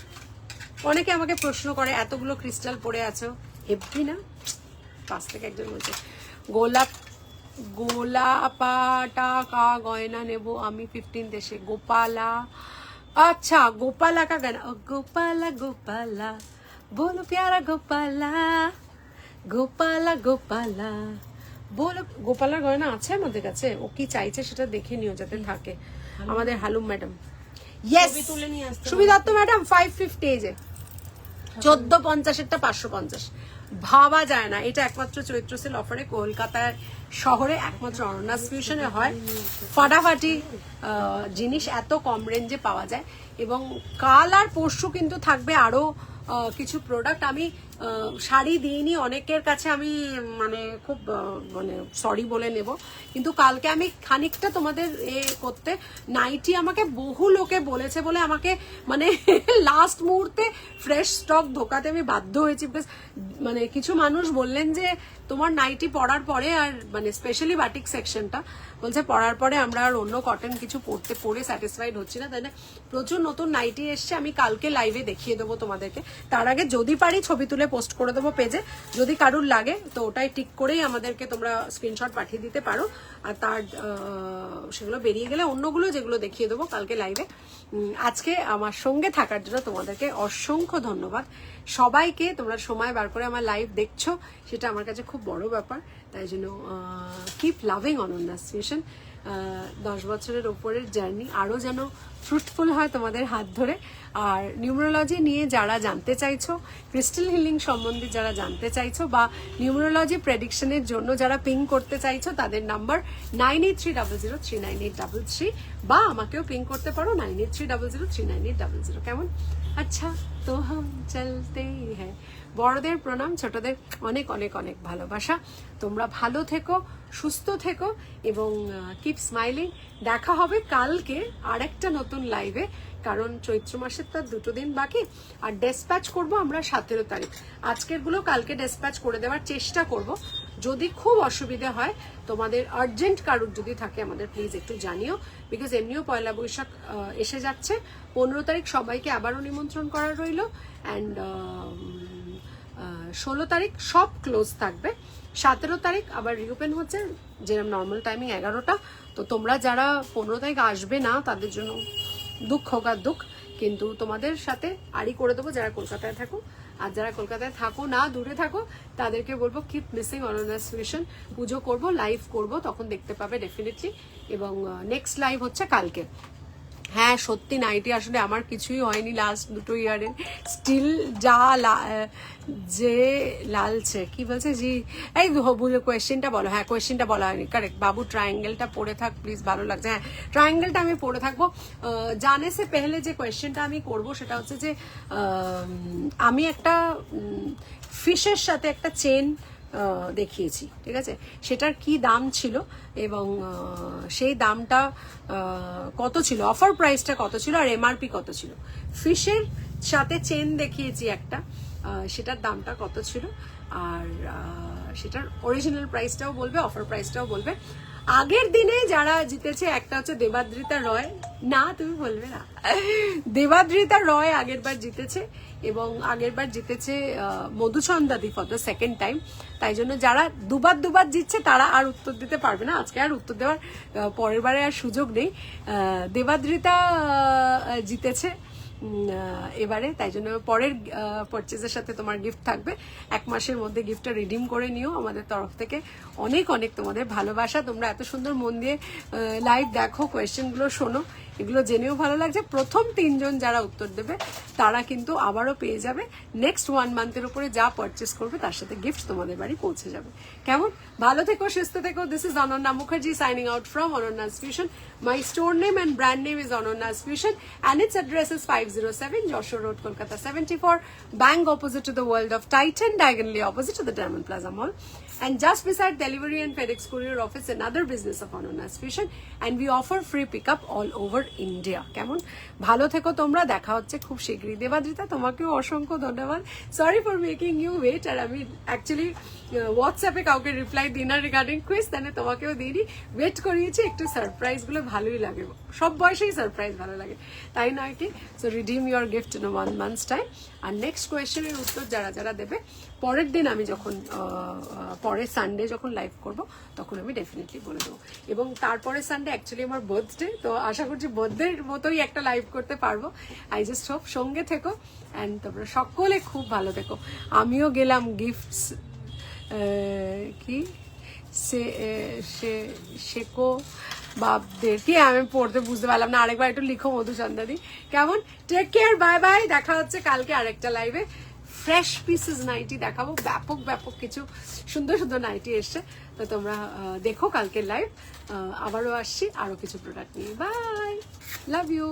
অনেকে আমাকে প্রশ্ন করে এতগুলো ক্রিস্টাল পরে আছো, হেভি না? পাশ থেকে একজন বলছে গোলাপাটা গয়না নেবো আমি 15 দেশে। গোপালা, अच्छा गोपाला का गाना, गोपाला गोपाला बोलो प्यारा गोपाला, গোপালা গোপালা বলো। গোপালার গয়না আছে আমাদের কাছে, ও কি চাইছে সেটা দেখে নিও যাতে থাকে। আমাদের হালুম madam, yes Sumi Dutta madam 550 এই যে 1450-এরটা 550। ভাবা যায় না। এটা একমাত্র চৈত্র সেল অফারে কলকাতার শহরে একমাত্র অনন্যাস ফিউশনে হয়। ফাটাফাটি জিনিস এত কম রেঞ্জে পাওয়া যায়। এবং কাল আর পরশু কিন্তু থাকবে আরো কিছু প্রোডাক্ট। আমি শাড়ি দিইনি অনেকের কাছে, আমি মানে খুব মানে সরি বলে নেব, কিন্তু কালকে আমি খানিকটা তোমাদের করতে নাইটি আমাকে বহু লোকে বলেছে বলে আমাকে মানে লাস্ট মুহূর্তে ফ্রেশ স্টক ঢোকাতে আমি বাধ্য হয়েছি। বিকজ মানে কিছু মানুষ বললেন যে তোমার নাইটি পরার পরে আর মানে স্পেশালি বাটিক সেকশনটা বলছে পরার পরে আমরা আর অন্য কটন কিছু পরে স্যাটিসফাইড হচ্ছি না, তাই না? প্রচুর নতুন নাইটি এসছে, আমি কালকে লাইভে দেখিয়ে দেবো তোমাদেরকে। তার আগে যদি পারি ছবি তুলে পোস্ট করে দেবো পেজে, যদি কারুর লাগে তো ওটাই টিক করেই আমাদেরকে তোমরা স্ক্রিনশট পাঠিয়ে দিতে পারো। আর তার সেগুলো বেরিয়ে গেলে অন্যগুলো যেগুলো দেখিয়ে দেবো কালকে লাইভে। আজকে আমার সঙ্গে থাকার জন্য তোমাদেরকে অসংখ্য ধন্যবাদ সবাইকে। তোমরা সময় বার করে আমার লাইভ দেখছো, সেটা আমার কাছে খুব বড় ব্যাপার। তাই জন্য কিপ লাভিং অনন্যাস ফিউশন। 10 বছরের ওপরের জার্নি আরও যেন ফ্রুটফুল হয় তোমাদের হাত ধরে। আর নিউমেরোলজি নিয়ে যারা জানতে চাইছো, ক্রিস্টাল হিলিং সম্বন্ধে যারা জানতে চাইছো, বা নিউমেরোলজি প্রেডিকশনের জন্য যারা পিং করতে চাইছো, তাদের নাম্বার 9830039833, বা আমাকেও পিং করতে পারো 9830039800। কেমন? আচ্ছা তো হাম চলতে হ্যাঁ। বড়দের প্রণাম, ছোটদের অনেক অনেক অনেক ভালোবাসা। তোমরা ভালো থেকো, সুস্থ থেকো এবং কিপ স্মাইলিং। দেখা হবে কালকে আরেকটা নতুন লাইভে, কারণ চৈত্র মাসের তার 2 দিন বাকি। আর ডেসপ্যাচ করব আমরা 17 তারিখ। আজকের গুলো কালকে ডেসপ্যাচ করে দেওয়ার চেষ্টা করব। যদি খুব অসুবিধা হয়, তোমাদের আর্জেন্ট কারুর যদি থাকে আমাদের প্লিজ একটু জানিও। বিকজ এমনিও পয়লা বৈশাখ এসে যাচ্ছে। 15 তারিখ সবাইকে আবারও নিমন্ত্রণ করা রইল। অ্যান্ড 16 তারিখ সব ক্লোজ থাকবে। 17 তারিখ আবার রিওপেন হচ্ছে, যেরকম নর্মাল টাইমিং 11টা। তো তোমরা যারা 15 তারিখ আসবে না তাদের জন্য দুঃখ হোক দুঃখ, কিন্তু তোমাদের সাথে আড়ি করে দেবো যারা কলকাতায় থাকো। আর যারা কলকাতায় থাকো না, দূরে থাকো, তাদেরকে বলবো কিপ মিসিং অনন্যাস ফিউশন। পুজো করবো, লাইভ করব, তখন দেখতে পাবে ডেফিনেটলি। এবং নেক্সট লাইভ হচ্ছে কালকে। হ্যাঁ সত্যি নাইটি আসলে আমার কিছুই হয়নি লাস্ট 2 ইয়ারে। স্টিল যা যে লালছে কি বলছে জি, এই বুঝলো কোয়েশ্চেনটা বলো। হ্যাঁ কোয়েশ্চেনটা বলা হয়নি, কারেক্ট। বাবু ট্রায়াঙ্গেলটা পড়ে থাক প্লিজ, ভালো লাগছে। হ্যাঁ ট্রায়াঙ্গেলটা আমি পড়ে থাকবো। জানে সে পেহলে যে কোয়েশ্চেনটা আমি করব সেটা হচ্ছে যে আমি একটা ফিশের সাথে একটা চেন দেখিয়েছি, ঠিক আছে? সেটার কি দাম ছিল এবং সেই দামটা কত ছিল, অফার প্রাইসটা কত ছিল, আর এমআরপি কত ছিল। ফিশের সাথে চেন দেখিয়েছি একটা, সেটার দামটা কত ছিল, আর সেটার অরিজিনাল প্রাইসটাও বলবে, অফার প্রাইসটাও বলবে। আগের দিনে যারা জিতেছে, একটা হচ্ছে দেবাদ্রিতা রয়, না তুমি বলবে না, দেবাদ্রিতা রয় আগের বার জিতেছে, এবং আগের বার জিতেছে মধুচন্দাদি ফর দ্য সেকেন্ড টাইম। তাই জন্য যারা দুবার জিতছে তারা আর উত্তর দিতে পারবে না, আজকে আর উত্তর দেওয়ার পরের বারে আর সুযোগ নেই। দেবাদ্রিতা জিতেছে এবারে, তাই জন্য পরের পারচেজের সাথে তোমার গিফট থাকবে। 1 মাসের মধ্যে গিফটটা রিডিম করে নিও আমাদের তরফ থেকে। অনেক অনেক তোমাদের ভালোবাসা। তোমরা এত সুন্দর মন দিয়ে লাইভ দেখো, কোয়েশ্চেনগুলো শোনো, এগুলো জেনেও ভালো লাগছে। প্রথম 3 জন যারা উত্তর দেবে তারা কিন্তু আবারও পেয়ে যাবে নেক্সট 1 মান্থের উপরে যা পারচেস করবে তার সাথে গিফট তোমাদের বাড়ি পৌঁছে যাবে। কেমন? ভালো থেকো, সুস্থ থেকো। This is Ananya Mukherjee signing out from Anonna's Fusion. My store name and brand name is Anonna's Fusion and its address is 507 Joshua Road, Kolkata 74, bang opposite to the World of Titan, diagonally opposite to the Diamond Plaza Mall. And just beside delivery and FedEx courier office, another business of Anonna's Fusion, and we offer free pickup all over India. কেমন? ভালো থেকো তোমরা, দেখা হচ্ছে খুব শীঘ্রই। দেবাদ্রিতা তোমাকেও অসংখ্য ধন্যবাদ, sorry for making you wait. আর আমি অ্যাকচুয়ালি হোয়াটসঅ্যাপে কাউকে রিপ্লাই দিই না রিগার্ডিং কুইজ, তাহলে তোমাকেও দিইনি, ওয়েট করিয়েছি। একটু সারপ্রাইজগুলো ভালোই লাগে, সব বয়সেই সারপ্রাইজ ভালো লাগে, তাই নয় কি? So redeem your gift in 1 month's time. আর নেক্সট কোয়েশ্চেনের উত্তর যারা যারা দেবে, পরের দিন আমি যখন পরের সানডে যখন লাইভ করব তখন আমি ডেফিনেটলি বলে দেবো। এবং তারপরে সানডে অ্যাকচুয়ালি আমার বার্থডে, তো আশা করছি বার্থডের মতোই একটা লাইভ করতে পারবো। আই জাস্ট হোপ সঙ্গে থেকো অ্যান্ড তোমরা সকলে খুব ভালো থেকো। আমিও গেলাম গিফটস কি শেকো বাপদের কি আমি পড়তে বুঝতে পারলাম না, আরেকবার একটু লিখো মধুচন্দাদি। কেমন? টেক কেয়ার, বাই বাই, দেখা হচ্ছে কালকে আরেকটা লাইভে। ফ্রেশ পিসেস নাইটি দেখাবো, ব্যাপক ব্যাপক কিছু সুন্দর সুন্দর নাইটি এসছে। তো তোমরা দেখো কালকের লাইভ, আবারও আসছি আরো কিছু প্রোডাক্ট নিয়ে। Bye, love you.